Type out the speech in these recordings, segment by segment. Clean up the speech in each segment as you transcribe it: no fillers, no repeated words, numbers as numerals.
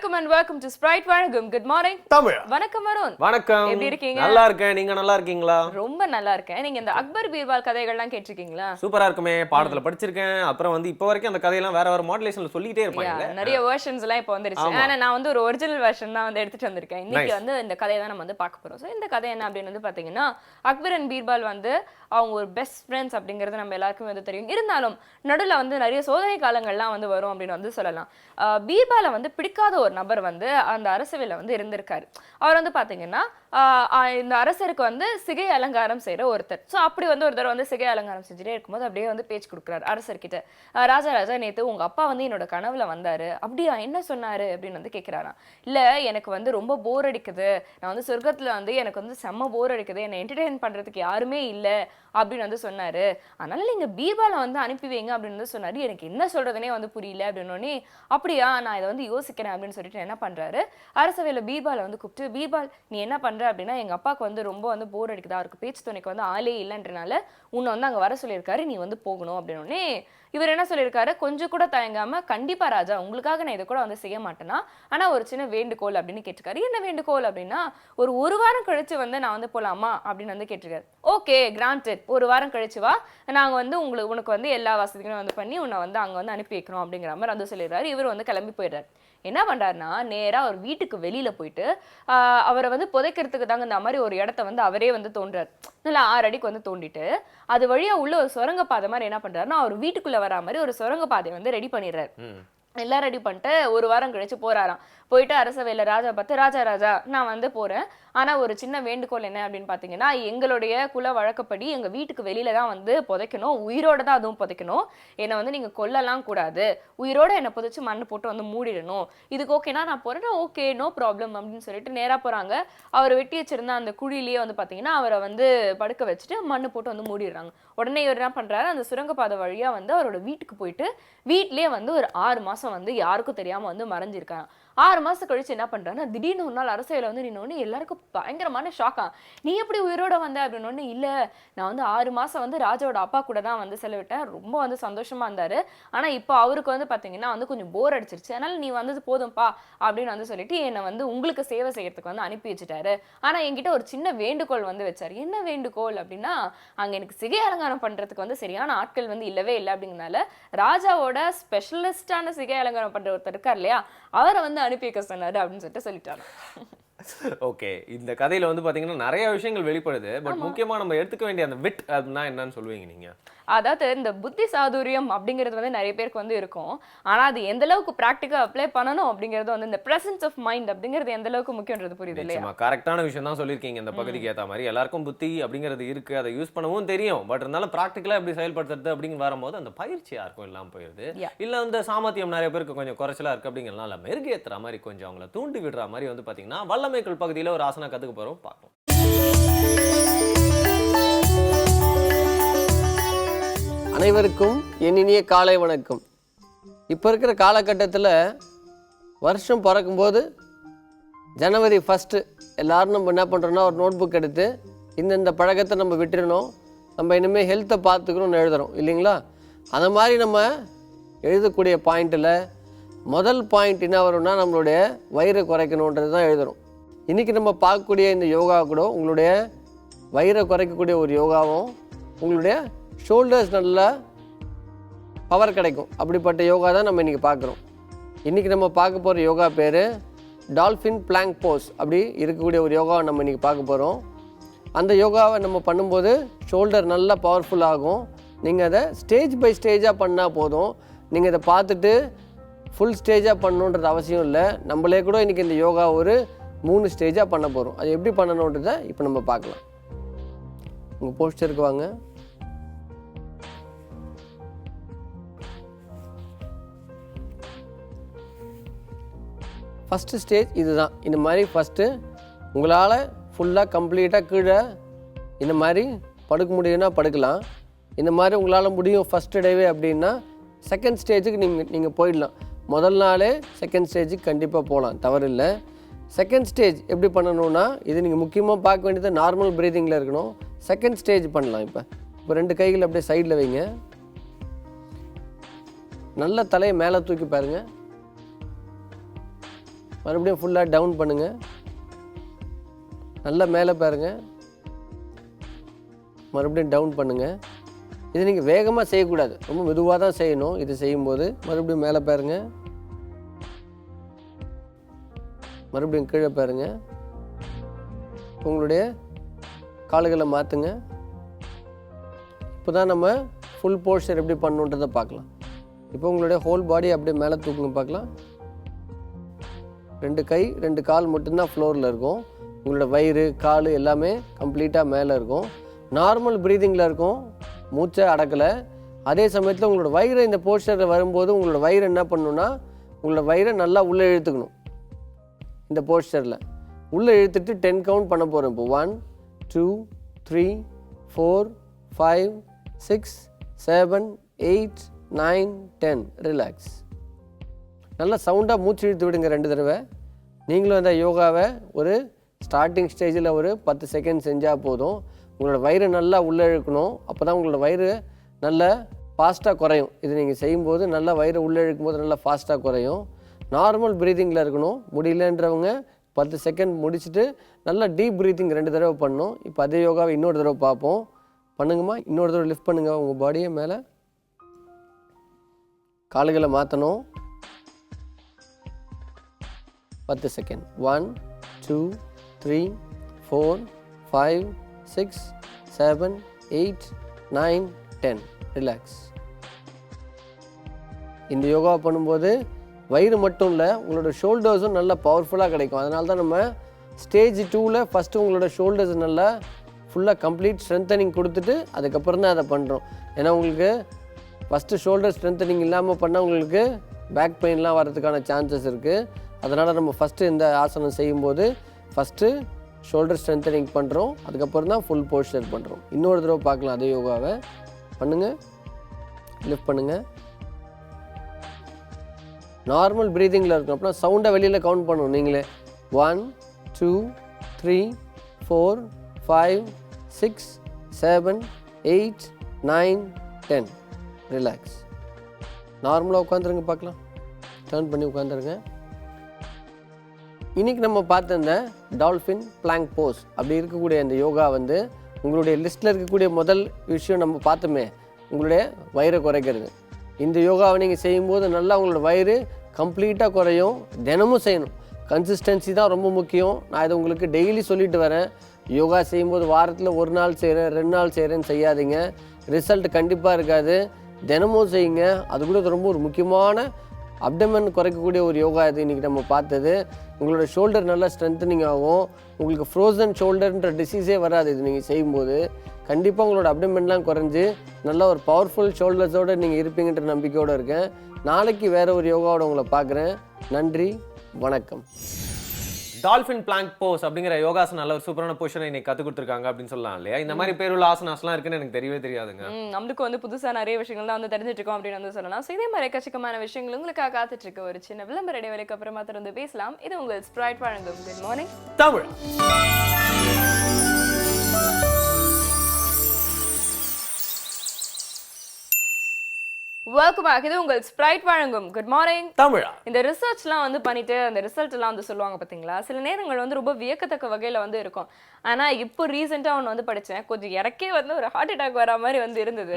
வணக்கம் and welcome to Sprite வணக்கம். Good morning. Tamil. வணக்கம் அருண். வணக்கம். எப்படி இருக்கீங்க? நல்லா இருக்கேன். நீங்க நல்லா இருக்கீங்களா? ரொம்ப நல்லா இருக்கேன். நீங்க இந்த அக்பர் பீர்பால் கதைகள்லாம் கேட்டிருக்கீங்களா? சூப்பரா இருக்குமே. பாடத்துல படிச்சிருக்கேன். அப்புறம் இப்போ வரைக்கும் அந்த கதையெல்லாம் வேற மாடுலேஷன்ல சொல்லிட்டே இருப்பாங்க. நிறைய வெர்ஷன்ஸ் எல்லாம் இப்போ வந்துருச்சு. ஆனா நான் ஒரு ஒரிஜினல் வெர்ஷன் தான் எடுத்துட்டு வந்திருக்கேன். இன்னைக்கு இந்த கதையை தான் நம்ம பார்க்க போறோம். சோ இந்த கதை என்ன அப்படின்னு பாத்தீங்கன்னா, அக்பர் அண்ட் பீர்பால் அவங்க ஒரு பெஸ்ட் ஃப்ரெண்ட்ஸ் அப்படிங்கிறது நம்ம எல்லாருக்கும் தெரியும். இருந்தாலும் நடுவில் நிறைய சோதனை காலங்கள்லாம் வரும் அப்படின்னு சொல்லலாம். பீர்பாலை பிடிக்காத ஒரு நபர் அந்த அரசவையில் இருந்திருக்காரு. அவர் பாத்தீங்கன்னா இந்த அரசருக்கு சிகை அலங்காரம் செய்யற ஒருத்தர். ஸோ அப்படி ஒருத்தர் சிகை அலங்காரம் செஞ்சுட்டே இருக்கும்போது அப்படியே பேச்சு கொடுக்குறாரு அரசர்கிட்ட. ராஜா நேத்து உங்க அப்பா என்னோட கனவுல வந்தாரு, அப்படியா என்ன சொன்னாரு அப்படின்னு கேட்கிறாராம். இல்ல எனக்கு ரொம்ப போர் அடிக்குது, நான் சொர்க்கத்துல எனக்கு செம்ம போர் அடிக்குது, என்னை என்டர்டெயின் பண்றதுக்கு யாருமே இல்லை அப்படின்னு சொன்னாரு. அதனால நீங்க பீர்பாலை அனுப்பி வைங்க அப்படின்னு சொன்னாரு. எனக்கு என்ன சொல்றதுனே புரியல அப்படின்னு. அப்படியா, நான் இதை யோசிக்கிறேன் அப்படின்னு சொல்லிட்டு என்ன பண்றாரு, அரசவையில பீர்பாலை கூப்பிட்டு, பீர்பால் நீ என்ன பண்ற அப்படின்னா, எங்க அப்பாவுக்கு ரொம்ப போர் அடிக்குதா, அவருக்கு பேச்சு துணைக்கு ஆளே இல்லைன்றனால உன்னை அங்க வர சொல்லியிருக்காரு, நீ போகணும் அப்படின்னு. இவர் என்ன சொல்லியிருக்காரு, கொஞ்சம் கூட தயங்காம, கண்டிப்பா ராஜா உங்களுக்காக நான் இதை கூட செய்ய மாட்டேனா, ஆனா ஒரு சின்ன வேண்டுகோள் அப்படின்னு கேட்டிருக்காரு. என்ன வேண்டுகோள் அப்படின்னா, ஒரு வாரம் கழிச்சு நான் போலாமா அப்படின்னு கேட்டிருக்காரு. ஓகே கிராண்டட், ஒரு வாரம் கழிச்சு வா, நாங்க உனக்கு எல்லா வசதிகளும் பண்ணி உன்னை அங்க அனுப்பி வைக்கிறோம் அப்படிங்கிற மாதிரி சொல்லிடுறாரு. இவர் கிளம்பி போயிடுறாரு. என்ன பண்றாருன்னா, நேரா அவர் வீட்டுக்கு வெளியில போயிட்டு அவரை புதைக்கிறதுக்கு தாங்க இந்த மாதிரி ஒரு இடத்த அவரே தோன்றாரு. நல்லா 6 அடிக்கு தோண்டிட்டு அது வழியா உள்ள ஒரு சுரங்க பாதை மாதிரி என்ன பண்றாருன்னா, அவர் வீட்டுக்குள்ள வரா மாதிரி ஒரு சுரங்க பாதையை ரெடி பண்ணிடுறாரு. எல்லாம் ரெடி பண்ணிட்டு ஒரு வாரம் கழிச்சு போறாராம். போயிட்டு அரசவையில ராஜா பார்த்து, ராஜா நான் போறேன், ஆனா ஒரு சின்ன வேண்டுகோள் என்ன அப்படின்னு பாத்தீங்கன்னா, எங்களுடைய குல வழக்கப்படி எங்க வீட்டுக்கு வெளியில தான் புதைக்கணும், உயிரோட தான் அதுவும் புதைக்கணும், என்னை நீங்க கொல்லலாம் கூடாது, உயிரோட என்னை புதைச்சு மண்ணு போட்டு மூடிடணும், இதுக்கு ஓகேனா நான் போறேன், ஓகே நோ ப்ராப்ளம் அப்படின்னு சொல்லிட்டு நேரா போறாங்க. அவர் வெட்டி வச்சிருந்த அந்த குழியிலேயே பாத்தீங்கன்னா அவரை படுக்க வச்சுட்டு மண்ணு போட்டு மூடிடுறாங்க. உடனே இவர் என்ன பண்றாரு, அந்த சுரங்கப்பாதை வழியா அவரோட வீட்டுக்கு போயிட்டு வீட்லயே ஒரு 6 மாசம் யாருக்கும் தெரியாம மறைஞ்சிருக்காங்க. 6 மாசம் கழிச்சு என்ன பண்றாங்கன்னா, திடீர்னு ஒரு நாள் அரசையில நின்னோன்னு எல்லாருக்கும் பயங்கரமான ஷாக்கா, நீ எப்படி உயிரோட வந்த அப்படின்னு. இல்ல நான் 6 மாசம் ராஜாவோட அப்பா கூட தான் செலவிட்டேன், ரொம்ப சந்தோஷமா இருந்தாரு, ஆனா இப்போ அவருக்கு பாத்தீங்கன்னா கொஞ்சம் போர் அடிச்சிருச்சு, அதனால நீ வந்தது போதும்பா அப்படின்னு சொல்லிட்டு என்னை உங்களுக்கு சேவை செய்யறதுக்கு அனுப்பி வச்சுட்டாரு. ஆனா என்கிட்ட ஒரு சின்ன வேண்டுகோள் வச்சாரு. என்ன வேண்டுகோள் அப்படின்னா, அங்க எனக்கு சிகை அலங்காரம் பண்றதுக்கு சரியான ஆட்கள் இல்லவே இல்லை அப்படிங்கறனால ராஜாவோட ஸ்பெஷலிஸ்டான சிகை அலங்காரம் பண்ற ஒருத்தர் இருக்கார் இல்லையா, அவரை அனுப்பி வைக்க சொன்னாரு அப்படின்னு சொல்லிட்டாரு. ஓகே, இந்த கதையில பாத்தீங்கன்னா நிறைய விஷயங்கள் வெளிப்படுது. பட் முக்கியமா நம்ம எடுத்துக்க வேண்டிய அந்த விட் அப்படின்னா என்னன்னு சொல்லுவீங்க நீங்க? அதாவது இந்த புத்தி சாதுரியம் அப்படிங்கிறது நிறைய பேருக்கு இருக்கும். ஆனா அது எந்த அளவுக்கு பிராக்டிக்கா அப்ளை பண்ணணும் அப்படிங்கிறது இந்த பிரசன்ஸ் ஆஃப் மைண்ட் அப்படிங்கிறது எந்த அளவுக்கு முக்கியன்றது புரியுது இல்லையா? கரெக்டான விஷயம் தான் சொல்லியிருக்கீங்க. இந்த பகுதிக்கு ஏற்ற மாதிரி எல்லாருக்கும் புத்தி அப்படிங்கிறது இருக்கு, அதை யூஸ் பண்ணவும் தெரியும். பட் இருந்தாலும் பிராக்டிக்கலா எப்படி செயல்படுத்துறது அப்படின்னு வரும்போது அந்த பயிற்சி யாருக்கும் இல்லாம போயிருது. இல்ல அந்த சாமர்த்தியம் நிறைய பேருக்கு கொஞ்சம் குறைச்சலா இருக்கு அப்படிங்கிறதுனால மெருகேற்றுற மாதிரி கொஞ்சம் அவங்களை தூண்டி விடுற மாதிரி பாத்தீங்கன்னா வல்லமைக்குள் பகுதியில ஒரு ஆசனா கத்துக்க போறோம், பார்ப்போம். அனைவருக்கும் என் இனிய காலை வணக்கம். இப்போ இருக்கிற காலகட்டத்தில் வருஷம் பிறக்கும்போது ஜனவரி 1 எல்லோரும் நம்ம என்ன பண்ணுறோன்னா, ஒரு நோட் புக் எடுத்து இந்த பழக்கத்தை நம்ம விட்டுறணும், நம்ம இனிமேல் ஹெல்த்தை பார்த்துக்கணும்னு எழுதுகிறோம் இல்லைங்களா? அந்த மாதிரி நம்ம எழுதக்கூடிய பாயிண்ட்டில் முதல் பாயிண்ட் என்ன வரும்னா, நம்மளுடைய வயிறை குறைக்கணுன்றது தான் எழுதுகிறோம். இன்றைக்கி நம்ம பார்க்கக்கூடிய இந்த யோகா கூட உங்களுடைய வயிறை குறைக்கக்கூடிய ஒரு யோகாவும், உங்களுடைய ஷோல்டர்ஸ் நல்லா பவர் கிடைக்கும், அப்படிப்பட்ட யோகா தான் நம்ம இன்றைக்கி பார்க்குறோம். இன்றைக்கி நம்ம பார்க்க போகிற யோகா பேர் டால்ஃபின் பிளாங்க் போஸ். அப்படி இருக்கக்கூடிய ஒரு யோகாவை நம்ம இன்றைக்கி பார்க்க போகிறோம். அந்த யோகாவை நம்ம பண்ணும்போது ஷோல்டர் நல்லா பவர்ஃபுல் ஆகும். நீங்கள் அதை ஸ்டேஜ் பை ஸ்டேஜாக பண்ணால் போதும். நீங்கள் இதை பார்த்துட்டு ஃபுல் ஸ்டேஜாக பண்ணணுன்றது அவசியம் இல்லை. நம்மளே கூட இன்றைக்கி இந்த யோகா ஒரு 3 ஸ்டேஜாக பண்ண போகிறோம். அது எப்படி பண்ணணுன்றதை இப்போ நம்ம பார்க்கலாம். உங்கள் போஸ்டருக்கு வாங்க. ஃபஸ்ட்டு ஸ்டேஜ் இதுதான். இந்த மாதிரி ஃபஸ்ட்டு உங்களால் ஃபுல்லாக கம்ப்ளீட்டாக கீழே இந்த மாதிரி படுக்க முடியும்னா படுக்கலாம். இந்த மாதிரி உங்களால் முடியும் ஃபஸ்ட்டு டேவே அப்படின்னா செகண்ட் ஸ்டேஜுக்கு நீங்கள் போயிடலாம். முதல் நாளே செகண்ட் ஸ்டேஜுக்கு கண்டிப்பாக போகலாம், தவறில்லை. செகண்ட் ஸ்டேஜ் எப்படி பண்ணணுன்னா, இது நீங்கள் முக்கியமாக பார்க்க வேண்டியது நார்மல் ப்ரீதிங்கில் இருக்கணும். செகண்ட் ஸ்டேஜ் பண்ணலாம். இப்போ 2 கைகள் அப்படியே சைடில் வைங்க. நல்ல தலையை மேலே தூக்கி பாருங்கள். மறுபடியும் ஃபுல்லாக டவுன் பண்ணுங்கள். நல்லா மேலே பாருங்கள். மறுபடியும் டவுன் பண்ணுங்கள். இது நீங்கள் வேகமாக செய்யக்கூடாது, ரொம்ப மெதுவாக தான் செய்யணும். இது செய்யும்போது மறுபடியும் மேலே பாருங்கள். மறுபடியும் கீழே பாருங்கள். உங்களுடைய கால்களை மாற்றுங்க. இப்போ தான் நம்ம ஃபுல் போஸ்டர் எப்படி பண்ணணுன்றதை பார்க்கலாம். இப்போ உங்களுடைய ஹோல் பாடி அப்படியே மேலே தூக்குங்க பார்க்கலாம். 2 கை 2 கால் மட்டும்தான் ஃப்ளோரில் இருக்கும். உங்களோட வயிறு கால் எல்லாமே கம்ப்ளீட்டாக மேலே இருக்கும். நார்மல் ப்ரீதிங்கில் இருக்கும், மூச்சை அடக்கலை. அதே சமயத்தில் உங்களோட வயிறை இந்த போஸ்டரில் வரும்போது உங்களோட வயிறு என்ன பண்ணணுன்னா, உங்களோட வயிறை நல்லா உள்ளே இழுத்துக்கணும். இந்த போஸ்டரில் உள்ளே இழுத்துட்டு 10 கவுண்ட் பண்ண போகிறோம். இப்போ 1 2 3 4 5 6 7 8 9 10. ரிலாக்ஸ். நல்லா சவுண்டாக மூச்சு இழுத்து விடுங்க 2 தடவை. நீங்களும் அந்த யோகாவை ஒரு ஸ்டார்டிங் ஸ்டேஜில் ஒரு 10 செகண்ட் செஞ்சால் போதும். உங்களோட வயிறு நல்லா உள்ளே இழுக்கணும். அப்போ தான் உங்களோட வயிறு நல்லா ஃபாஸ்ட்டாக குறையும். இது நீங்கள் செய்யும்போது நல்லா வயிறு உள்ளே இழுக்கும்போது நல்லா ஃபாஸ்ட்டாக குறையும். நார்மல் ப்ரீதிங்கில் இருக்கணும். முடியலன்றவங்க 10 செகண்ட் முடிச்சுட்டு நல்லா டீப் ப்ரீத்திங் 2 தடவை பண்ணணும். இப்போ அதே யோகாவை இன்னொரு தடவை பார்ப்போம். பண்ணுங்கம்மா. இன்னொரு தடவை லிஃப்ட் பண்ணுங்கள் உங்கள் பாடியை மேலே. கால்களை மாற்றணும். 10 செகண்ட். 1 2 3 4 5 6 7 8 9 10. ரிலாக்ஸ். இந்த யோகா பண்ணும்போது வயிறு மட்டும் இல்லை, உங்களோட ஷோல்டர்ஸும் நல்லா பவர்ஃபுல்லாக கிடைக்கும். அதனால தான் நம்ம ஸ்டேஜ் 2ல் ஃபஸ்ட்டு உங்களோட ஷோல்டர்ஸ் நல்லா ஃபுல்லாக கம்ப்ளீட் ஸ்ட்ரென்தனிங் கொடுத்துட்டு அதுக்கப்புறம் தான் அதை பண்ணுறோம். ஏன்னா உங்களுக்கு ஃபஸ்ட்டு ஷோல்டர் ஸ்ட்ரென்தனிங் இல்லாமல் பண்ணால் உங்களுக்கு பேக் பெயின்லாம் வரதுக்கான சான்சஸ் இருக்குது. அதனால் நம்ம ஃபஸ்ட்டு இந்த ஆசனம் செய்யும்போது ஃபஸ்ட்டு ஷோல்டர் ஸ்ட்ரென்தனிங் பண்ணுறோம், அதுக்கப்புறம் தான் ஃபுல் போஸ்டர் பண்ணுறோம். இன்னொரு தடவை பார்க்கலாம் அதே யோகாவை. பண்ணுங்கள். லிஃப்ட் பண்ணுங்கள். நார்மல் ப்ரீதிங்கில் இருக்கும். அப்புறம் சவுண்டை வெளியில் கவுண்ட் பண்ணணும் நீங்களே. 1 2 3 4 5 6 7 8 9 10. ரிலாக்ஸ். நார்மலாக உட்காந்துருங்க பார்க்கலாம். டர்ன் பண்ணி உட்காந்துருங்க. இன்றைக்கி நம்ம பார்த்த இந்த டால்ஃபின் பிளாங்க் போஸ் அப்படி இருக்கக்கூடிய இந்த யோகா வந்து உங்களுடைய லிஸ்ட்டில் இருக்கக்கூடிய முதல் விஷயம் நம்ம பார்த்தோமே, உங்களுடைய வயிறை குறைக்கிறது. இந்த யோகாவை நீங்கள் செய்யும்போது நல்லா உங்களோட வயிறு கம்ப்ளீட்டாக குறையும். தினமும் செய்யணும். கன்சிஸ்டன்சி தான் ரொம்ப முக்கியம். நான் இதை உங்களுக்கு டெய்லி சொல்லிட்டு வரேன். யோகா செய்யும்போது வாரத்தில் 1 நாள் செய்கிறேன் 2 நாள் செய்கிறேன்னு செய்யாதீங்க. ரிசல்ட் கண்டிப்பாக இருக்காது. தினமும் செய்யுங்க. அது கூட ரொம்ப ஒரு முக்கியமான அப்டமன் குறைக்கக்கூடிய ஒரு யோகா இது இன்றைக்கி நம்ம பார்த்தது. உங்களோட ஷோல்டர் நல்லா ஸ்ட்ரென்தனிங் ஆகும். உங்களுக்கு ஃப்ரோசன் ஷோல்டர்ன்ற டிசீஸே வராது. இது நீங்கள் செய்யும்போது கண்டிப்பாக உங்களோட அப்டமன்லாம் குறைஞ்சி நல்லா ஒரு பவர்ஃபுல் ஷோல்டர்ஸோடு நீங்கள் இருப்பீங்கன்ற நம்பிக்கையோடு இருக்கேன். நாளைக்கு வேறு ஒரு யோகாவோட உங்களை பார்க்குறேன். நன்றி, வணக்கம். டால்ஃபின் பிளாங்க் போஸ் அப்படிங்கிற யோகாசனம் நல்ல ஒரு சூப்பரான பொசிஷனை இன்னைக்கு கத்து கொடுத்துருக்காங்க அப்படின்னு சொல்லலாம் இல்லையா? இந்த மாதிரி பேருள்ள ஆசனாஸ்லாம் இருக்குன்னு எனக்கு தெரியவே தெரியாதுங்க. நம்மளுக்கு வந்து புதுசா நிறைய விஷயங்கள் தான் வந்து தெரிஞ்சுட்டு இருக்கோம் அப்படின்னு வந்து சொல்லலாம். ஸோ இதே மாதிரி எக்கச்சக்கமான விஷயங்கள் உங்களுக்காக காத்துட்டு இருக்கு. ஒரு சின்ன விளம்பர இடைவேளைக்கு அப்புறமா தொடர்ந்து பேசலாம். இது உங்கள் ஸ்ப்ரைட் வழங்கும் good morning Tamil. Welcome back. இது உங்கள் ஸ்ப்ரைட் வழங்கும் குட் மார்னிங் தமிழா. இந்த ரிசர்ச்லாம் வந்து பண்ணிட்டு அந்த ரிசல்ட் எல்லாம் வந்து சொல்லுவாங்க பார்த்தீங்களா, சில நேரங்கள் வந்து ரொம்ப வியக்கத்தக்க வகையில் வந்து இருக்கும். ஆனால் இப்போ ரீசெண்டாக ஒன்று வந்து படித்தேன், கொஞ்சம் இறக்கே வந்து ஒரு ஹார்ட் அட்டாக் வர மாதிரி வந்து இருந்தது.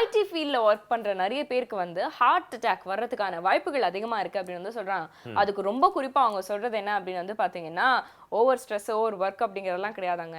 ஐடி ஃபீல்டில் ஒர்க் பண்ணுற நிறைய பேருக்கு வந்து ஹார்ட் அட்டாக் வர்றதுக்கான வாய்ப்புகள் அதிகமாக இருக்குது அப்படின்னு வந்து சொல்கிறாங்க. அதுக்கு ரொம்ப குறிப்பாக அவங்க சொல்கிறது என்ன அப்படின்னு வந்து பார்த்தீங்கன்னா, ஓவர் ஸ்ட்ரெஸ் ஓவர் ஒர்க் அப்படிங்கிறதெல்லாம் கிடையாதாங்க.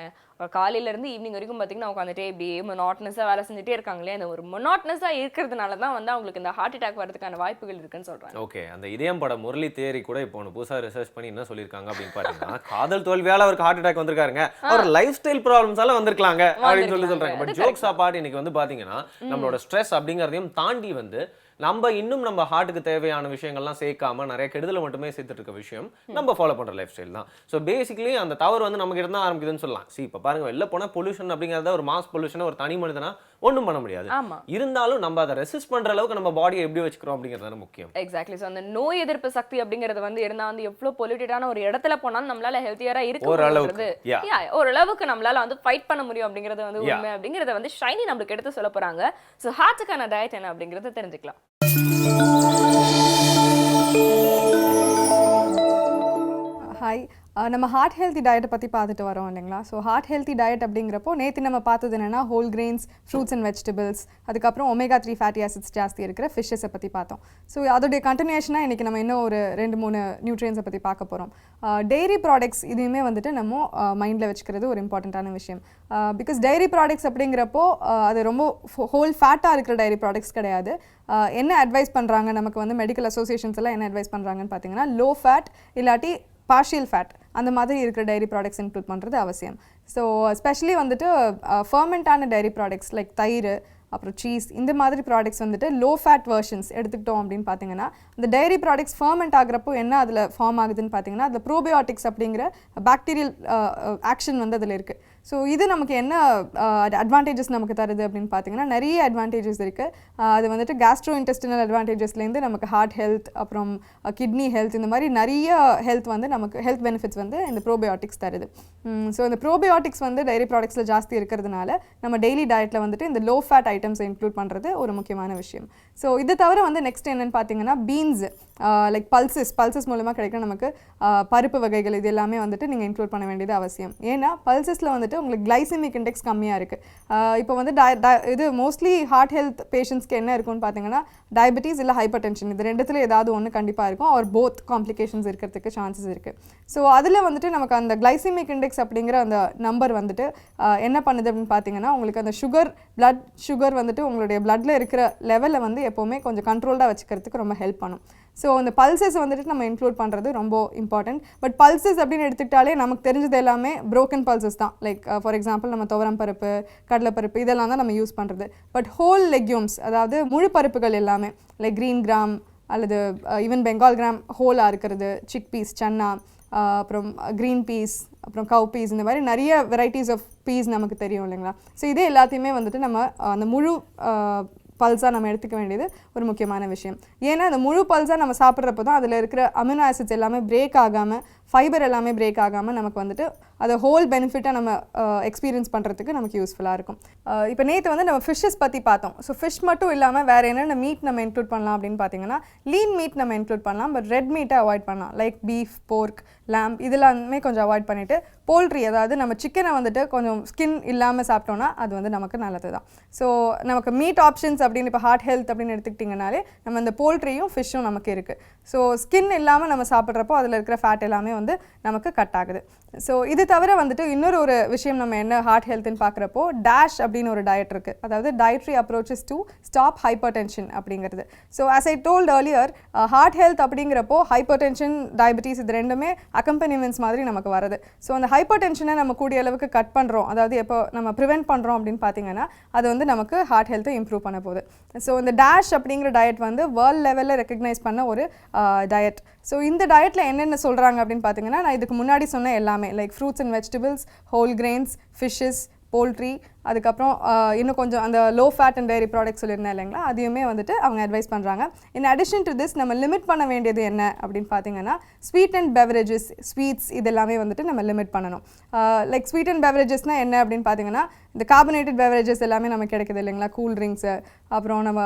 காலையிலேருந்து ஈவினிங் வரைக்கும் பார்த்தீங்கன்னா உட்காந்துட்டே இப்படியே மொனாட்னஸாக வேலை செஞ்சுட்டே இருக்காங்களே, அந்த ஒரு மொனாட்னஸாக இருக்கிறதுனால தான் வந்து அவங்களுக்கு இந்த ஹார்ட் அட்டாக் வரதுக்கான வாய்ப்புகள் இருக்குன்னு சொல்கிறாங்க. ஓகே, அந்த இதயம் பட முரளி தேரி கூட இப்போ ஒன்று புதுசாக ரிசர்ச் பண்ணி என்ன சொல்லியிருக்காங்க அப்படின்னு பார்த்தீங்கன்னா, காதல் தோல்வியால் அவருக்கு ஹார்ட் அட்டாக் வந்திருக்காருங்க, அவர் லைஃப் ஸ்டைல் ப்ராப்ளம்ஸால வந்திருக்கலாங்க அப்படின்னு சொல்றாங்க. பட் ஜோக்ஸ் அபார்ட் இன்னைக்கு வந்து பார்த்தீங்கன்னா நம்மளோட ஸ்ட்ரெஸ் அப்படிங்கிறதையும் தாண்டி வந்து நம்ம இன்னும் நம்ம ஹார்ட்டுக்கு தேவையான விஷயங்கள்லாம் சேர்க்காம நிறைய கெடுதலை மட்டுமே சேர்த்துட்டு இருக்க விஷயம் நம்ம ஃபாலோ பண்ற லைஃப் ஸ்டைல் தான். ஸோ பேசிக்கலி அந்த தவறு வந்து நமக்கு இருந்தால் ஆரம்பிக்குதுன்னு சொல்லலாம். இப்போ பாருங்க, வெளில போனால் பொல்யூஷன் அப்படிங்கிறத ஒரு மாஸ் பொல்யூஷன் ஒரு தனி மனிதனா ஒன்றும் பண்ண முடியாது. இருந்தாலும் நம்ம அதை ரெசிஸ்ட் பண்ற அளவுக்கு நம்ம பாடியை எப்படி வச்சுக்கிறோம் அப்படிங்கிறது முக்கியம். எக்ஸாக்ட்லி. ஸோ அந்த நோய் எதிர்ப்பு சக்தி அப்படிங்கிறது வந்து இருந்தால் வந்து எவ்வளோ பொல்யூட்டடான ஒரு இடத்துல போனாலும் நம்மளால ஹெல்த்தியரா இருக்க ஓரளவுக்கு நம்மளால வந்து ஃபைட் பண்ண முடியும் அப்படிங்கிறது வந்து உண்மை அப்படிங்கிறத வந்து ஷைனி நம்மளுக்கு எடுத்து சொல்ல போறாங்க. ஸோ ஹார்ட்டுக்கான டயட் என்ன அப்படிங்கிறத தெரிஞ்சுக்கலாம். ஹாய், நம்ம ஹார்ட் ஹெல்த்தி டயட்டை பற்றி பார்த்துட்டு வரோம் இல்லைங்களா. ஸோ ஹார்ட் ஹெல்த்தி டயட் அப்படிங்கிறப்போ நேற்று நம்ம பார்த்தது என்னென்னா whole grains, fruits and vegetables, அதுக்கப்புறம் omega-3 ஃபேட்டி ஆசிட்ஸ் ஜாஸ்தி இருக்கிற ஃபிஷ்ஷஸை பற்றி பார்த்தோம். ஸோ அதோடைய கண்டினியூஷனாக இன்றைக்கி நம்ம இன்னும் ஒரு 2-3 நியூட்ரியன்ஸை பற்றி பார்க்க போகிறோம். டெய்ரி ப்ராடக்ட்ஸ் இதையுமே வந்துட்டு நம்ம மைண்டில் வச்சுக்கிறது ஒரு இம்பார்ட்டண்ட்டான விஷயம். பிகாஸ் டெய்ரி ப்ராடக்ட்ஸ் அப்படிங்கிறப்போ அது ரொம்ப ஹோல் ஃபேட்டாக இருக்கிற டெய்ரி ப்ராடக்ட்ஸ் கிடையாது. என்ன அட்வைஸ் பண்ணுறாங்க நமக்கு வந்து மெடிக்கல் அசோசியேஷன்ஸ் எல்லாம் என்ன அட்வைஸ் பண்ணுறாங்கன்னு பார்த்தீங்கன்னா லோ ஃபேட் இல்லாட்டி பார்ஷியல் ஃபேட் அந்த மாதிரி இருக்கிற டைரி ப்ராடக்ட்ஸ் இன்க்ளூட் பண்ணுறது அவசியம். ஸோ ஸ்பெஷலி வந்துட்டு ஃபர்மெண்டான டைரி ப்ராடக்ட்ஸ் லைக் தயிர், அப்புறம் சீஸ், இந்த மாதிரி ப்ராடக்ட்ஸ் வந்துட்டு லோ ஃபேட் வெர்ஷன்ஸ் எடுத்துக்கிட்டோம் அப்படின்னு பார்த்தீங்கன்னா அந்த டைரி ப்ராடக்ட்ஸ் ஃபர்மெண்ட் ஆகிறப்போ என்ன அதில் ஃபார்ம் ஆகுதுன்னு பார்த்தீங்கன்னா அதில் ப்ரோபயோட்டிக்ஸ் அப்படிங்கிற பாக்டீரியல் ஆக்ஷன் வந்து அதில் இருக்குது. ஸோ இது நமக்கு என்ன அட்வான்டேஜஸ் நமக்கு தருது அப்படின்னு பார்த்தீங்கன்னா நிறைய அட்வான்டேஜஸ் இருக்குது. அது வந்துட்டு கேஸ்ட்ரோ இன்டெஸ்டினல் அட்வான்டேஜஸ்லேருந்து நமக்கு ஹார்ட் ஹெல்த், அப்புறம் கிட்னி ஹெல்த், இந்த மாதிரி நிறைய ஹெல்த் வந்து நமக்கு ஹெல்த் பெனிஃபிட்ஸ் வந்து இந்த ப்ரோபயோட்டிக்ஸ் தருது. ஸோ இந்த ப்ரோபயோட்டிக்ஸ் வந்து டைரி ப்ராடக்ட்ஸில் ஜாஸ்தி இருக்கிறதுனால நம்ம டெய்லி டயட்டில் வந்துட்டு இந்த லோ ஃபேட் ஐட்டம்ஸை இன்க்ளூட் பண்ணுறது ஒரு முக்கியமான விஷயம். ஸோ இது தவிர வந்து நெக்ஸ்ட் என்னென்னு பார்த்தீங்கன்னா பீன்ஸ், லைக் பல்சஸ் மூலமாக கிடைக்கிற நமக்கு பருப்பு வகைகள், இது எல்லாமே வந்துட்டு நீங்கள் இன்க்ளூட் பண்ண வேண்டியது அவசியம். ஏன்னா பல்சஸில் வந்துட்டு உங்களுக்கு கிளைசிமிக் இண்டெக்ஸ் கம்மியாக இருக்குது. இப்போ வந்து இது மோஸ்ட்லி ஹார்ட் ஹெல்த் பேஷண்ட்ஸ்க்கு என்ன இருக்குன்னு பார்த்தீங்கன்னா டயபெட்டிஸ் இல்லை ஹைப்பர் டென்ஷன், இது ரெண்டுத்தில் ஏதாவது ஒன்று கண்டிப்பாக இருக்கும். ஒரு போத் காம்ப்ளிகேஷன்ஸ் இருக்கிறதுக்கு சான்சஸ் இருக்குது. ஸோ அதில் வந்துட்டு நமக்கு அந்த கிளைசிமிக் இண்டெக்ஸ் அப்படிங்கிற அந்த நம்பர் வந்துட்டு என்ன பண்ணுது அப்படின்னு பார்த்தீங்கன்னா உங்களுக்கு அந்த பிளட் சுகர் வந்துட்டு உங்களுடைய பிளட்டில் இருக்கிற லெவலில் வந்து எப்போவுமே கொஞ்சம் கண்ட்ரோல்டாக வச்சுக்கிறதுக்கு ரொம்ப ஹெல்ப் பண்ணும். ஸோ அந்த பல்சஸ் வந்துட்டு நம்ம இன்க்ளூட் பண்ணுறது ரொம்ப இம்பார்ட்டன்ட். பட் பல்சஸ் அப்படின்னு எடுத்துக்கிட்டாலே நமக்கு தெரிஞ்சது எல்லாமே ப்ரோக்கன் பல்சஸ் தான். லைக் ஃபார் எக்ஸாம்பிள் நம்ம துவரம் பருப்பு, கடலைப்பருப்பு, இதெல்லாம் தான் நம்ம யூஸ் பண்ணுறது. பட் ஹோல் லெக்யூம்ஸ், அதாவது முழு பருப்புகள் எல்லாமே லைக் க்ரீன் கிராம் அல்லது ஈவன் பெங்கால் கிராம் ஹோலாக இருக்கிறது, சிக் பீஸ், சன்னா, அப்புறம் க்ரீன் பீஸ், அப்புறம் கவ் பீஸ், இந்த மாதிரி நிறைய வெரைட்டிஸ் ஆஃப் பீஸ் நமக்கு தெரியும் இல்லைங்களா. ஸோ இதே எல்லாத்தையுமே வந்துட்டு நம்ம அந்த முழு பல்ஸாக நம்ம எடுத்துக்க வேண்டியது ஒரு முக்கியமான விஷயம். ஏன்னா அந்த முழு பல்ஸாக நம்ம சாப்பிட்றப்போ தான் அதில் இருக்கிற அமினோ ஆசிட்ஸ் எல்லாமே பிரேக் ஆகாமல், ஃபைபர் எல்லாமே பிரேக் ஆகாமல் நமக்கு வந்துட்டு அதை ஹோல் பெனிஃபிட்டாக நம்ம எக்ஸ்பீரியன்ஸ் பண்ணுறதுக்கு நமக்கு யூஸ்ஃபுல்லாக இருக்கும். இப்போ நேற்று வந்து நம்ம ஃபிஷ்ஷஸ் பற்றி பார்த்தோம். ஸோ ஃபிஷ் மட்டும் இல்லாமல் வேறு என்னென்ன மீட் நம்ம இன்க்ளூட் பண்ணலாம் அப்படின்னு பார்த்தீங்கன்னா லீன் மீட் நம்ம இன்க்ளூட் பண்ணலாம். பட் ரெட் மீட்டை அவாய்ட் பண்ணலாம். லைக் பீஃப், போர்க், lamb இதெல்லாமே கொஞ்சம் அவாய்ட் பண்ணிவிட்டு போல்ட்ரி, அதாவது நம்ம சிக்கனை வந்துட்டு கொஞ்சம் ஸ்கின் இல்லாமல் சாப்பிட்டோன்னா அது வந்து நமக்கு நல்லது தான். ஸோ நமக்கு மீட் ஆப்ஷன்ஸ் அப்படின்னு இப்போ ஹார்ட் ஹெல்த் அப்படின்னு எடுத்துக்கிட்டிங்கனாலே நம்ம இந்த போல்ட்ரியும் ஃபிஷ்ஷும் நமக்கு இருக்குது. ஸோ ஸ்கின் இல்லாமல் நம்ம சாப்பிட்றப்போ அதில் இருக்கிற ஃபேட் எல்லாமே வந்து நமக்கு கட் ஆகுது. ஸோ இது தவிர வந்துட்டு இன்னொரு ஒரு விஷயம் நம்ம என்ன ஹார்ட் ஹெல்த்னு பார்க்குறப்போ டேஷ் அப்படின்னு ஒரு டயட் இருக்குது. அதாவது dietary approaches to stop hypertension அப்படிங்கிறது. So as I told earlier, heart health அப்படிங்கிறப்போ ஹைப்பர் டென்ஷன், டயபெட்டிஸ் இது ரெண்டுமே அக்கம்பனிமெண்ட்ஸ் மாதிரி நமக்கு வருது. ஸோ அந்த ஹைப்பர் டென்ஷனை நம்ம கூடிய அளவுக்கு கட் பண்ணுறோம், அதாவது எப்போ நம்ம ப்ரிவென்ட் பண்ணுறோம் அப்படின்னு பார்த்தீங்கன்னா அது வந்து நமக்கு ஹார்ட் ஹெல்த்தை இம்ப்ரூவ் பண்ண போகுது. ஸோ இந்த டேஷ் அப்படிங்கிற டயட் வந்து வேர்ல்ட் லெவலில் ரெக்கக்னைஸ் பண்ண ஒரு டயட். ஸோ இந்த டயட்டில் என்னென்ன சொல்கிறாங்க அப்படின்னு பார்த்தீங்கன்னா நான் இதுக்கு முன்னாடி சொன்ன எல்லாமே like fruits and vegetables, whole grains, fishes, poultry, அதுக்கப்புறம் இன்னும் கொஞ்சம் அந்த low fat and dairy products சொல்லியிருந்தேன் இல்லைங்களா, அதையுமே வந்துட்டு அவங்க அட்வைஸ் பண்ணுறாங்க. இன் அடிஷன் டு திஸ் நம்ம லிமிட் பண்ண வேண்டியது என்ன அப்படின்னு பார்த்தீங்கன்னா ஸ்வீட் அண்ட் பெவரேஜஸ், ஸ்வீட்ஸ் இதெல்லாமே வந்துட்டு நம்ம லிமிட் பண்ணணும். லைக் ஸ்வீட் அண்ட் பெவரேஜஸ்னால் என்ன அப்படின்னு பார்த்தீங்கன்னா இந்த கார்பனேட்டட் பெவரேஜஸ் எல்லாமே நமக்கு கிடைக்குது இல்லைங்களா, கூல் ட்ரிங்க்ஸு, அப்புறம் நம்ம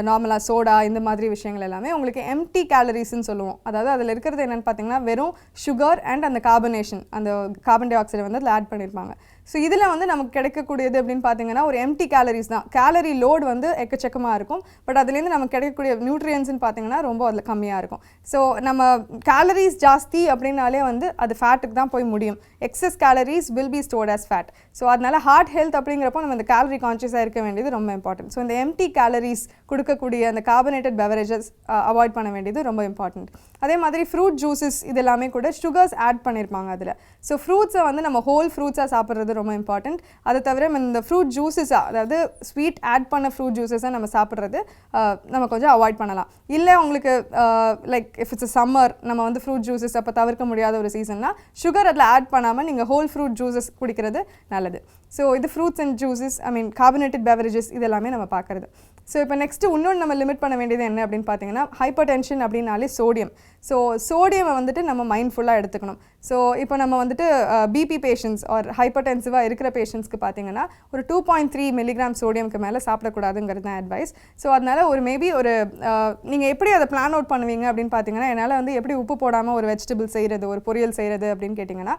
நார்மலாக சோடா, இந்த மாதிரி விஷயங்கள் எல்லாமே உங்களுக்கு எம்டி கேலரிஸ்ன்னு சொல்லுவோம். அதாவது அதில் இருக்கிறது என்னென்னு பார்த்தீங்கன்னா வெறும் சுகர் அண்ட் அந்த கார்பனேஷன், அந்த கார்பன் டை ஆக்சைடை வந்து அதில் ஆட் பண்ணியிருப்பாங்க. ஸோ இதில் வந்து நமக்கு கிடைக்கக்கூடியது அப்படின்னு பார்த்தீங்கன்னா ஒரு எம்டி கேலரிஸ் தான். கேலரி லோட் வந்து எக்கச்சக்கமாக இருக்கும். பட் அதுலேருந்து நமக்கு கிடைக்கக்கூடிய நியூட்ரியன்ஸ்னு பார்த்தீங்கன்னா ரொம்ப அதில் கம்மியாக இருக்கும். ஸோ நம்ம கேலரிஸ் ஜாஸ்தி அப்படின்னாலே வந்து அது ஃபேட்டுக்கு தான் போய் முடியும். Excess calories will be stored as fat. So அதனால ஹார்ட் ஹெல்த் அப்படிங்கிறப்போ நம்ம இந்த கேலரி கான்ஷியஸாக இருக்க வேண்டியது ரொம்ப இம்பார்ட்டன்ட். ஸோ இந்த எம்டி கேலரிஸ் கொடுக்கக்கூடிய அந்த கார்பனேட்டட் பெவரேஜஸ் அவாய்ட் பண்ண வேண்டியது ரொம்ப இம்பார்ட்டன்ட். அதே மாதிரி ஃப்ரூட் ஜூஸஸ் இது எல்லாமே கூட சுகர்ஸ் ஆட் பண்ணியிருப்பாங்க அதில். ஸோ ஃப்ரூட்ஸை வந்து நம்ம ஹோல் ஃப்ரூட்ஸாக சாப்பிட்றது ரொம்ப இம்பார்ட்டன்ட். அதை தவிர இந்த ஃப்ரூட் ஜூஸஸாக, அதாவது ஸ்வீட் ஆட் பண்ண ஃப்ரூட் ஜூஸஸாக நம்ம சாப்பிட்றது நம்ம கொஞ்சம் அவாய்ட் பண்ணலாம். இல்லை உங்களுக்கு லைக் இஃப் இட்ஸ் சம்மர் நம்ம வந்து ஃப்ரூட் ஜூஸஸ் அப்போ தவிர்க்க முடியாத ஒரு சீசன்னா சுகர் அதில் ஆட் பண்ணாமல் நீங்கள் ஹோல் ஃப்ரூட் ஜூஸஸ் குடிக்கிறது நல்லது. ஸோ இது fruits and juices, I mean carbonated beverages இதெல்லாமே நம்ம பார்க்குறது. ஸோ இப்போ நெக்ஸ்ட்டு இன்னொன்று நம்ம லிமிட் பண்ண வேண்டியது என்ன அப்படின்னு பார்த்தீங்கன்னா ஹைப்பர் டென்ஷன் அப்படின்னாலே சோடியம். ஸோ சோடியமை வந்துட்டு நம்ம மைண்ட்ஃபுல்லாக எடுத்துக்கணும். ஸோ இப்போ நம்ம வந்துட்டு பிபி பேஷண்ட்ஸ் ஆர் ஹைப்பர் டென்சிவாக இருக்கிற பேஷண்ட்ஸ்க்கு பார்த்தீங்கன்னா ஒரு 2.3 மில்லிகிராம் சோடியம்க்கு மேலே சாப்பிடக்கூடாதுங்கிறது தான் அட்வைஸ். ஸோ அதனால் ஒரு மேபி ஒரு நீங்கள் எப்படி அதை பிளான் அவுட் பண்ணுவீங்க அப்படின்னு பார்த்தீங்கன்னா, என்னால் வந்து எப்படி உப்பு போடாமல் ஒரு வெஜிடபிள் செய்கிறது, ஒரு பொரியல் செய்கிறது அப்படின்னு கேட்டிங்கன்னா,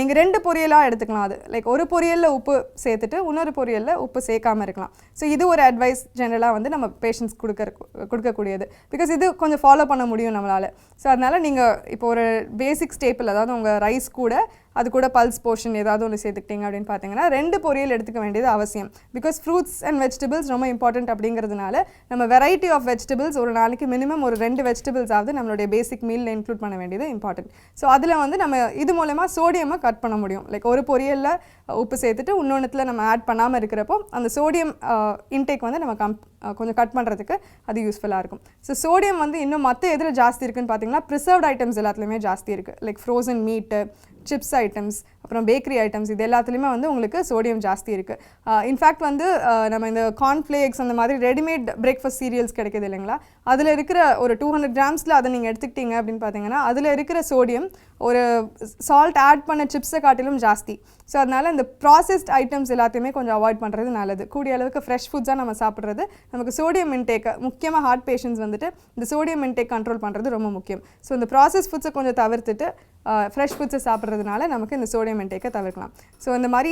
நீங்கள் 2 பொரியலாக எடுத்துக்கலாம். அது லைக் ஒரு பொரியலில் உப்பு சேர்த்துட்டு இன்னொரு பொரியலில் உப்பு சேர்க்காமல் இருக்கலாம். ஸோ இது ஒரு அட்வைஸ் ஜென்ரலாக வந்து நம்ம பேஷண்ட்ஸ் கொடுக்கக்கூடியது. பிகாஸ் இது கொஞ்சம் ஃபாலோ பண்ண முடியும் நம்மளால். ஸோ அதனால் நீங்கள் இப்போ ஒரு பேசிக் ஸ்டேப்பிள், அதாவது உங்கள் ரைஸ் கூட அது கூட பல்ஸ் போர்ஷன் ஏதாவது ஒன்று சேர்த்துக்கிட்டீங்க அப்படின்னு பார்த்தீங்கன்னா 2 பொரியல் எடுத்துக்க வேண்டியது அவசியம். பிகாஸ் ஃப்ரூட்ஸ் அண்ட் வெஜிடபிள்ஸ் ரொம்ப இம்பார்ட்டன்ட் அப்படிங்கிறதுனால நம்ம வெரைட்டி ஆஃப் வெஜிடபிள்ஸ் ஒரு நாளைக்கு மினிமம் ஒரு 2 வெஜிடபிள்ஸ் ஆகுது நம்மளுடைய பேசிக் மீலில் இன்க்ளூட் பண்ண வேண்டியது இம்பார்ட்டன்ட். ஸோ அதில் வந்து நம்ம இது மூலமாக சோடியமை கட் பண்ண முடியும். லைக் ஒரு பொரியலில் உப்பு சேர்த்துட்டு இன்னொன்றுத்தில் நம்ம ஆட் பண்ணாமல் இருக்கிறப்போ அந்த சோடியம் இன்டேக் வந்து நம்ம கொஞ்சம் கட் பண்ணுறதுக்கு அது யூஸ்ஃபுல்லாக இருக்கும். ஸோ சோடியம் வந்து இன்னும் மற்ற எதில் ஜாஸ்தி இருக்குன்னு பார்த்தீங்கன்னா ப்ரிசர்வ்ட் ஐட்டம்ஸ் எல்லாத்துலேயுமே ஜாஸ்தி இருக்குது. லைக் ஃப்ரோசன் மீட்டு, சிப்ஸ் ஐட்டம்ஸ், அப்புறம் பேக்கரி ஐட்டம்ஸ், இது எல்லாத்துலேயுமே வந்து உங்களுக்கு சோடியம் ஜாஸ்தி இருக்குது. இன்ஃபேக்ட் வந்து நம்ம இந்த கார்ன்ஃப்ளேக்ஸ் அந்த மாதிரி ரெடிமேட் பிரேக்ஃபாஸ்ட் சீரியல்ஸ் கிடைக்கிது இல்லைங்களா, அதில் இருக்கிற ஒரு 200 கிராம்ஸில் அதை நீங்கள் எடுத்துக்கிட்டீங்க அப்படின்னு பார்த்தீங்கன்னா அதில் இருக்கிற சோடியம் ஒரு சால்ட் ஆட் பண்ண சிப்ஸை காட்டிலும் ஜாஸ்தி. ஸோ அதனால் இந்த ப்ராசஸ்ட் ஐட்டம்ஸ் எல்லாத்தையுமே கொஞ்சம் அவாய்ட் பண்ணுறது நல்லது. கூடிய அளவுக்கு ஃப்ரெஷ் ஃபுட்ஸாக நம்ம சாப்பிட்றது நமக்கு சோடியம் இன்டேக்கை, முக்கியமாக ஹார்ட் பேஷண்ட்ஸ் வந்துட்டு இந்த சோடியம் இன்டேக் கண்ட்ரோல் பண்ணுறது ரொம்ப முக்கியம். ஸோ இந்த ப்ராசஸ் ஃபுட்ஸை கொஞ்சம் தவிர்த்துட்டு ஃப்ரெஷ் ஃபுட்ஸை சாப்பிட்றதுனால நமக்கு இந்த சோடியம் இன்டேக்கை தவிர்க்கலாம். ஸோ இந்த மாதிரி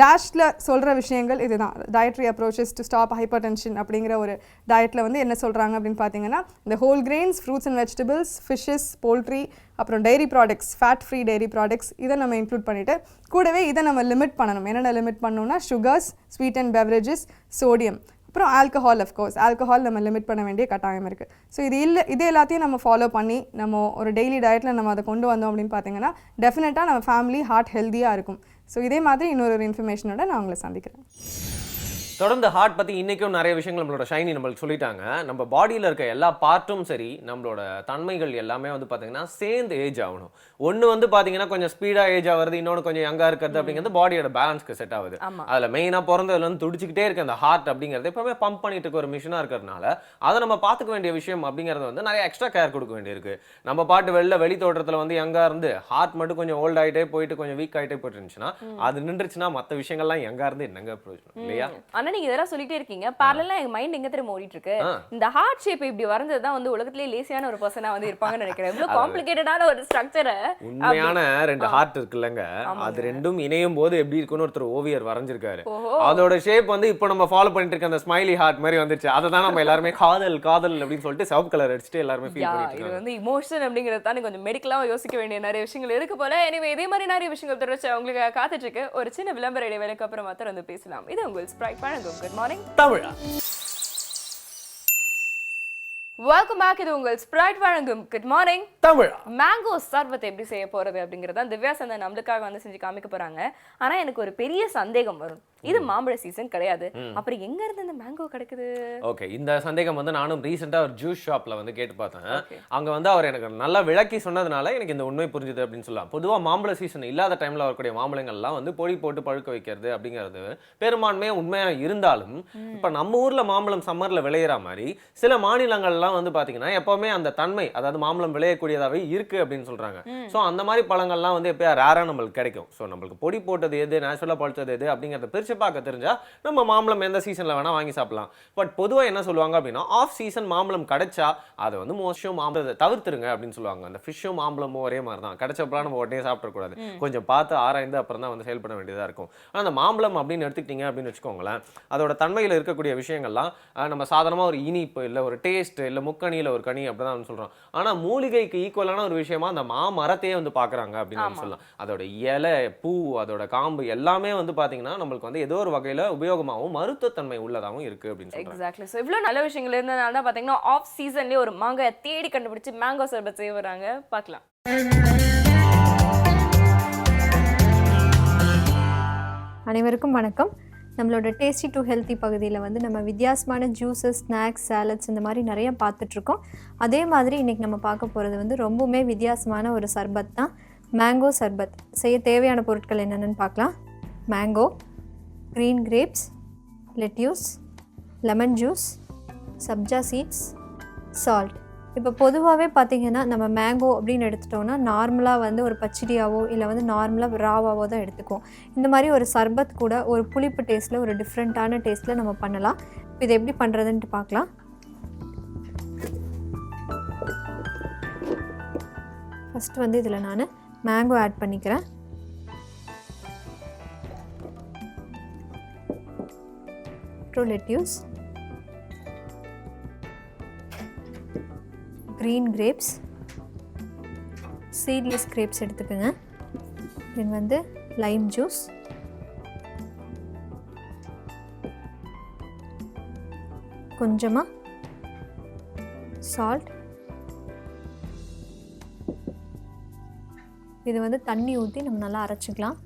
டேஷில் சொல்கிற விஷயங்கள் இதுதான். Dietary approaches to stop hypertension அப்படிங்கிற ஒரு டயட்டில் வந்து என்ன சொல்கிறாங்க அப்படின்னு பார்த்தீங்கன்னா, இந்த whole grains, fruits and vegetables, fishes, poultry, அப்புறம் dairy products, fat free dairy products, இதை நம்ம இன்க்ளூட் பண்ணிவிட்டு கூடவே இதை நம்ம லிமிட் பண்ணணும். என்னென்ன லிமிட் பண்ணணும்னா sugars, sweet and beverages, sodium, அப்புறம் ஆல்கஹால். அஃப்கோர்ஸ் ஆல்கஹால் நம்ம லிமிட் பண்ண வேண்டிய கட்டாயம் இருக்குது. ஸோ இது எல்லாத்தையும் நம்ம ஃபாலோ பண்ணி நம்ம ஒரு டெய்லி டயட்டில் நம்ம அதை கொண்டு வந்தோம் அப்படின்னு பார்த்தீங்கன்னா டெஃபினட்டாக நம்ம ஃபேமிலி ஹார்ட் ஹெல்த்தியாக இருக்கும். ஸோ இதே மாதிரி இன்னொரு இன்ஃபர்மேஷனோட நான் உங்களை சந்திக்கிறேன். தொடர்ந்து ஹார்ட் பற்றி இன்றைக்கும் நிறைய விஷயங்கள் நம்மளோட ஷைனி நம்மளுக்கு சொல்லிட்டாங்க. நம்ம பாடியில் இருக்க எல்லா பார்ட்டும் சரி, நம்மளோட தன்மைகள் எல்லாமே வந்து பார்த்தீங்கன்னா சேர்ந்து ஏஜ் ஆகணும். ஒன்று வந்து பார்த்தீங்கன்னா கொஞ்சம் ஸ்பீடாக ஏஜ் ஆகுறது, இன்னொன்று கொஞ்சம் யங்காக இருக்கிறது அப்படிங்கிறது பாடியோட பேலன்ஸ்க்கு செட் ஆகுது. அதில் மெயினாக பிறந்ததுல வந்து துடிச்சிக்கிட்டே இருக்க அந்த ஹார்ட் அப்படிங்கிறது எப்பவுமே பம்ப் பண்ணிட்டு இருக்க ஒரு மிஷினாக இருக்கிறதுனால அதை நம்ம பார்த்துக்க வேண்டிய விஷயம் அப்படிங்கிறது வந்து நிறைய எக்ஸ்ட்ரா கேர் கொடுக்க வேண்டியிருக்கு. நம்ம பாட்டு வெளி தோற்றத்தில் வந்து யங்காக இருந்து ஹார்ட் மட்டும் கொஞ்சம் ஓல்ட் ஆகிட்டே போயிட்டு கொஞ்சம் வீக் ஆகிட்டே போயிட்டு இருந்துச்சுன்னா, அது நின்றுச்சுன்னா மற்ற விஷயங்கள்லாம் யங்காக இருந்து என்னங்க பிரயோஜனம் இல்லையா? நீங்க இதெல்லாம் சொல்லிட்டே இருக்கீங்க, parallel எங்க மைண்ட் எங்க தெரியுமா ஓடிட்டு இருக்கு, இந்த ஹார்ட் ஷேப் இப்படி வரது தான் வந்து உலகத்திலே லேசியான ஒரு பர்சனா வந்து இருப்பாங்கன்னு நினைக்கிறேன். இவ்வளவு காம்ப்ளிகேட்டடான ஒரு ஸ்ட்ரக்சரை, உண்மையான 2 ஹார்ட் இருக்குல்லங்க, அது ரெண்டும் இணையும் போது எப்படி இருக்குன்னு ஒருத்தர் ஓவியர் வரைஞ்சிருக்காரு. அதோட ஷேப் வந்து இப்போ நம்ம ஃபாலோ பண்ணிட்டு இருக்க அந்த ஸ்மைலி ஹார்ட் மாதிரி வந்துருச்சு. அதை தான் நம்ம எல்லாருமே காதல் காதல் அப்படின்னு சொல்லிட்டு சிவப்பு கலர் அடிச்சுட்டு எல்லாருமே ஃபீல் பண்ணிட்டு இருக்காங்க. இது வந்து இமோஷன் அப்படிங்கிறது தான் கொஞ்சம் மெடிக்கலா யோசிக்க வேண்டிய நிறைய விஷயங்கள் இருக்கு போல. எனவே இதே மாதிரி நிறைய விஷயங்கள் தொடர்ச்சி உங்களுக்கு காத்துட்டு இருக்கு. ஒரு சின்ன விளம்பர இடைவேளைக்கு அப்புறம் மாத்திரம் வந்து பேசலாம். இது உங்கள் ஸ்ப்ரைட் வழங்கும் குட் மார்னிங் தமிழா. Welcome back. இது உங்கள் ஸ்ப்ரைட் வழங்கும் குட் மார்னிங் தமிழா. மேங்கோ சர்பத் எப்படி செய்ய போறது அப்படிங்கறத திவ்யா சந்தன் நம்மளுக்காக வந்து செஞ்சு காமிக்க போறாங்க. ஆனா எனக்கு ஒரு பெரிய சந்தேகம் வரும், இது மாம்பழ சீசன் கிடையாது, அப்புறம் எங்க இருந்து இந்த மேங்கோ கிடைக்குது? ஓகே, இந்த சந்தேகம் வந்து நானும் ரீசெண்டா ஒரு ஜூஸ் ஷாப்ல வந்து கேட்டு பார்த்தேன். அங்க வந்து அவர் எனக்கு நல்லா விளக்கி சொன்னதுனால எனக்கு இந்த உண்மை புரிஞ்சுது அப்படின்னு சொல்லலாம். பொதுவா மாம்பழ சீசன் இல்லாத டைம்ல வரக்கூடிய மாம்பழங்கள்லாம் வந்து பொடி போட்டு பழுக்க வைக்கிறது அப்படிங்கிறது பெரும்பான்மையா உண்மையா இருந்தாலும், இப்ப நம்ம ஊர்ல மாம்பழம் சம்மர்ல விளையிற மாதிரி சில மாநிலங்கள்லாம் வந்து பாத்தீங்கன்னா எப்பவுமே அந்த தன்மை, அதாவது மாம்பழம் விளையக்கூடியதாவே இருக்கு அப்படின்னு சொல்றாங்க. சோ அந்த மாதிரி பழங்கள்லாம் வந்து எப்பயா ரேரா நம்மளுக்கு கிடைக்கும். சோ நம்மளுக்கு பொடி போட்டது எது, நேச்சுரலா பழுத்தது எது அப்படிங்கறத பிரிச்சு பார்க்க தெரிஞ்சா நம்ம மாம்பழம் எந்த சீசன்ல வேணா வாங்கி சாப்பிடலாம். பட் பொதுவா என்ன சொல்லுவாங்க அப்படின்னா, ஆஃப் சீசன் மாம்பழம் கிடைச்சா அதை வந்து மோஸ்ட்டும் மாம்பழத்தை தவிர்த்துருங்க அப்படின்னு சொல்லுவாங்க. அந்த ஃபிஷ்ஷும் மாம்பழமும் ஒரே மாதிரி தான், கிடைச்சப்பலாம் நம்ம உடனே சாப்பிடக்கூடாது, கொஞ்சம் பார்த்து ஆராய்ந்து அப்புறம் தான் வந்து செயல்பட வேண்டியதா இருக்கும். ஆனால் அந்த மாம்பழம் அப்படின்னு எடுத்துக்கிட்டீங்க அப்படின்னு வச்சுக்கோங்களேன், அதோட தன்மையில் இருக்கக்கூடிய விஷயங்கள்லாம் நம்ம சாதாரணமா ஒரு இனிப்பு இல்லை ஒரு டேஸ்ட் இல்லை முக்கணியில் ஒரு கனி அப்படிதான் சொல்றோம். ஆனா மூலிகைக்கு ஈக்குவலான ஒரு விஷயமா அந்த மாமரத்தையே வந்து பாக்குறாங்க அப்படின்னு சொல்லலாம். அதோட இலை, பூ, அதோட காம்பு எல்லாமே வந்து பாத்தீங்கன்னா நம்மளுக்கு வந்து ஏதோ ஒரு வகையில உபயோகமாகவும் மருத்துவத்தன்மை உள்ளதாகவும் இருக்கு அப்படின்னு சொல்றாங்க. எக்ஸாக்ட்லி. சோ இவ்வளவு நல்ல விஷயங்கள் இருந்தனால தான் பாத்தீங்கன்னா ஆஃப் சீசன்லயே ஒரு மாங்காயை தேடி கண்டுபிடிச்சு மேங்கோ சர்பத் செய்ய வராங்க. பார்க்கலாம். அனைவருக்கும் வணக்கம். நம்மளோட டேஸ்டி டு ஹெல்த்தி பகுதியில் வந்து நம்ம வித்தியாசமான ஜூஸஸ், ஸ்நாக்ஸ், சாலட்ஸ் இந்த மாதிரி நிறைய பார்த்துட்ருக்கோம். அதே மாதிரி இன்றைக்கி நம்ம பார்க்க போகிறது வந்து ரொம்பவுமே வித்தியாசமான ஒரு சர்பத் தான், மேங்கோ சர்பத். செய்ய தேவையான பொருட்கள் என்னென்னு பார்க்கலாம். Mango, green grapes, lettuce, lemon juice, sabja seeds, salt. இப்போ பொதுவாகவே பார்த்திங்கன்னா நம்ம மேங்கோ அப்படின்னு எடுத்துட்டோம்னா நார்மலாக வந்து ஒரு பச்சடியாவோ இல்லை வந்து நார்மலாக ராவாவோ தான் எடுத்துக்குவோம். இந்த மாதிரி ஒரு சர்பத் கூட ஒரு புளிப்பு டேஸ்ட்டில் ஒரு டிஃப்ரெண்ட்டான டேஸ்ட்டில் நம்ம பண்ணலாம். இதை எப்படி பண்ணுறதுன்ட்டு பார்க்கலாம். ஃபஸ்ட்டு வந்து இதில் நான் மேங்கோ ஆட் பண்ணிக்கிறேன். அப்புறம் lettuce, green grapes, seedless grapes எடுத்துக்கோங்க. தென் வந்து லைம் ஜூஸ், கொஞ்சமாக சால்ட். இது வந்து தண்ணி ஊற்றி நம்ம நல்லா அரைச்சிக்கலாம்.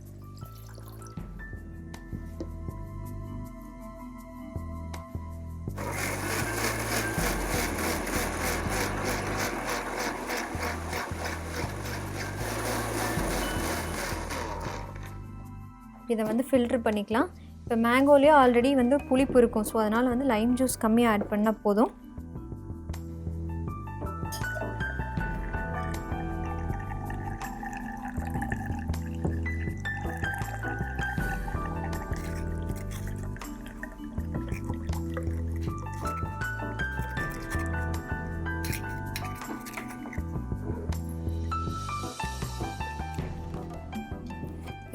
இதை வந்து ஃபில்ட்ரு பண்ணிக்கலாம். இப்போ மேங்கோலேயே ஆல்ரெடி வந்து புளிப்பு இருக்கும், ஸோ அதனால் வந்து லைம் ஜூஸ் கம்மியாக ஆட் பண்ணால் போதும்.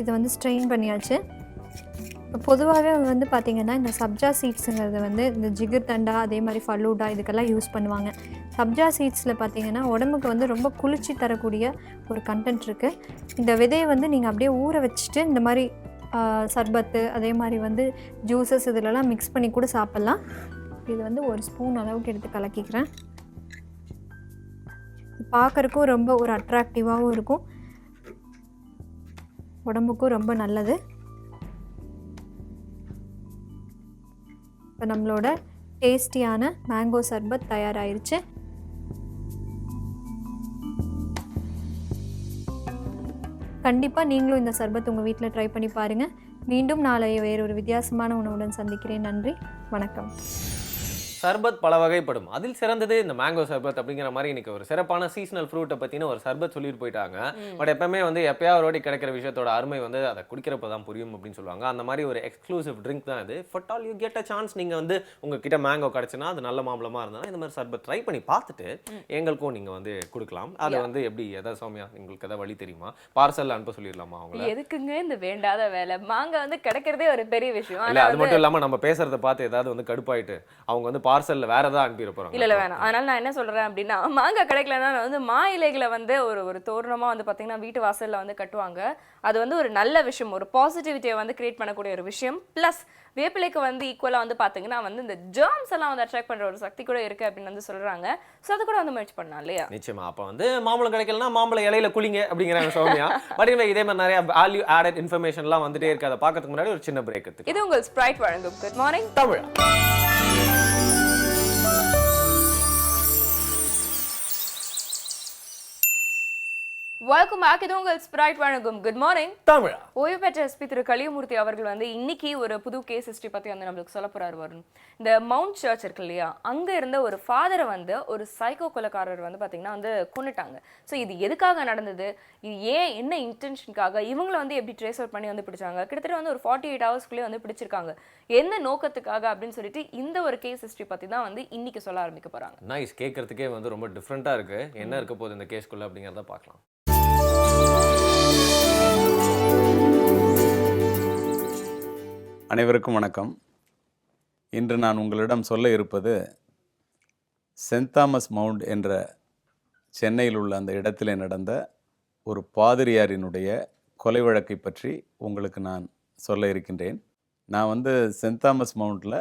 இதை வந்து ஸ்ட்ரெயின் பண்ணியாச்சு. இப்போ பொதுவாகவே வந்து பார்த்திங்கன்னா இந்த சப்ஜா சீட்ஸுங்கிறது வந்து இந்த ஜிகர் தண்டா அதே மாதிரி ஃபலூடா இதுக்கெல்லாம் யூஸ் பண்ணுவாங்க. சப்ஜா சீட்ஸில் பார்த்திங்கன்னா உடம்புக்கு வந்து ரொம்ப குளிர்ச்சி தரக்கூடிய ஒரு கண்டென்ட் இருக்குது. இந்த விதையை வந்து நீங்கள் அப்படியே ஊற வச்சுட்டு இந்த மாதிரி சர்பத்து அதே மாதிரி வந்து ஜூஸஸ் இதிலலாம் மிக்ஸ் பண்ணி கூட சாப்பிட்லாம். இது வந்து ஒரு ஸ்பூன் அளவுக்கு எடுத்து கலக்கிக்கிறேன். பார்க்குறக்கும் ரொம்ப ஒரு அட்ராக்டிவாகவும் இருக்கும், உடம்புக்கும் ரொம்ப நல்லது. இப்போ நம்மளோட டேஸ்டியான மேங்கோ சர்பத் தயாராகிருச்சு. கண்டிப்பாக நீங்களும் இந்த சர்பத் உங்கள் வீட்டில் ட்ரை பண்ணி பாருங்கள். மீண்டும் நாளை வேறொரு வித்தியாசமான உணவுடன் சந்திக்கிறேன். நன்றி, வணக்கம். சர்பத் பல வகைப்படும், அதில் சிறந்தது இந்த மேங்கோ சர்பத் அப்படிங்கிற மாதிரி இன்னைக்கு ஒரு சிறப்பான சீசனல் ஃப்ரூட்டை பற்றின ஒரு சர்பத் சொல்லிட்டு போயிட்டாங்க. பட் எப்பவுமே வந்து எப்பயாவது ஒரு கிடைக்கிற விஷயத்தோட அருமை வந்து அதை குடிக்கிறப்ப தான் புரியும் அப்படின்னு சொல்லுவாங்க. அந்த மாதிரி ஒரு எக்ஸ்க்ளூசிவ் ட்ரிங்க் தான் இது. But all you get a chance, நீங்கள் வந்து உங்ககிட்ட மேங்கோ கிடச்சுன்னா அது நல்ல மாம்பழமாக இருந்தாலும் இந்த மாதிரி சர்பத் ட்ரை பண்ணி பார்த்துட்டு எங்களுக்கும் நீங்கள் வந்து கொடுக்கலாம். அதை வந்து எப்படி எதாவது சௌமியா உங்களுக்கு எதாவது வழி தெரியுமா? பார்சல் அனுப்ப சொல்லிடலாமா அவங்கள? எதுக்குங்க இந்த வேண்டாத வேலை? மாங்காய் வந்து கிடைக்கிறதே ஒரு பெரிய விஷயம். இல்லை, அது மட்டும் இல்லாமல் நம்ம பேசுறதை பார்த்து ஏதாவது வந்து கடுப்பாயிட்டு அவங்க வந்து பார்சல்ல வேற ஏதாவது அனுப்பிட போறாங்க. இல்ல வேணாம். அதனால நான் என்ன சொல்றேன் அப்படின்னா, மாங்காய் கிடைக்கலன்னா வந்து மா இலைகளை வந்து ஒரு தோரணமா வந்து பாத்தீங்கன்னா வீட்டு வாசல்ல வந்து கட்டுவாங்க. அது வந்து ஒரு நல்ல விஷயம், ஒரு பாசிட்டிவிட்டியை வந்து கிரியேட் பண்ணக்கூடிய ஒரு விஷயம். பிளஸ் வேப்பிலைக்கு வந்து ஈக்குவலா வந்து பாத்தீங்கன்னா வந்து இந்த ஜெர்ம்ஸ் எல்லாம் வந்து அட்ராக்ட் பண்ற ஒரு சக்தி கூட இருக்கு அப்படின்னு வந்து சொல்றாங்க. சோ அது கூட வந்து முயற்சி பண்ணலாம் இல்லையா? நிச்சயமா. அப்ப வந்து மாம்பழம் கிடைக்கலன்னா மாம்பழம் இலையில குளிங்க அப்படிங்கிறாங்க சௌமியா. பட் இதே மாதிரி நிறைய வேல்யூ ஆடட் இன்ஃபர்மேஷன்லாம் வந்துட்டே இருக்கு. அதை பார்க்கறதுக்கு முன்னாடி ஒரு சின்ன பிரேக் எடுத்து. இது உங்கள் ஸ்ப்ரைட் வழங்கும் good morning Tamil. Welcome back. இது உங்கள் ஸ்ப்ரைட் வழங்கும் குட் மார்னிங் தமிழ். ஓய்வு பெற்ற எஸ்பி திரு கலியமூர்த்தி அவர்கள் வந்து இன்னைக்கு ஒரு புது கேஸ் ஹிஸ்டரி பத்தி வந்து நம்மளுக்கு சொல்ல போறாரு. வரும் இந்த மவுண்ட் சர்ச் இருக்கு இல்லையா, அங்க இருந்த ஒரு ஃபாதரை வந்து ஒரு சைக்கோ கொலைக்காரர் வந்து பாத்தீங்கன்னா வந்து கொன்னுட்டாங்க. ஸோ இது எதுக்காக நடந்தது, இது ஏன், என்ன இன்டென்ஷனுக்காக, இவங்களை வந்து எப்படி ட்ரேஸ் அவுட் பண்ணி வந்து பிடிச்சாங்க, கிட்டத்தட்ட வந்து ஒரு 48 ஹவர்ஸ்க்குள்ளே வந்து பிடிச்சிருக்காங்க, என்ன நோக்கத்துக்காக அப்படின்னு சொல்லிட்டு இந்த ஒரு கேஸ் ஹிஸ்டரி பத்தி தான் வந்து இன்னைக்கு சொல்ல ஆரம்பிக்க போறாங்க. நைஸ். கேட்கறதுக்கே வந்து ரொம்ப டிஃப்ரெண்டா இருக்கு. என்ன இருக்க போகுது இந்த கேஸ்க்குள்ள அப்படிங்கிறத பார்க்கலாம். அனைவருக்கும் வணக்கம். இன்று நான் உங்களிடம் சொல்ல இருப்பது சென்ட் தாமஸ் மவுண்ட் என்ற சென்னையில் உள்ள அந்த இடத்திலே நடந்த ஒரு பாதிரியாரினுடைய கொலை வழக்கை பற்றி உங்களுக்கு நான் சொல்ல இருக்கின்றேன். நான் வந்து சென்ட் தாமஸ் மவுண்டில்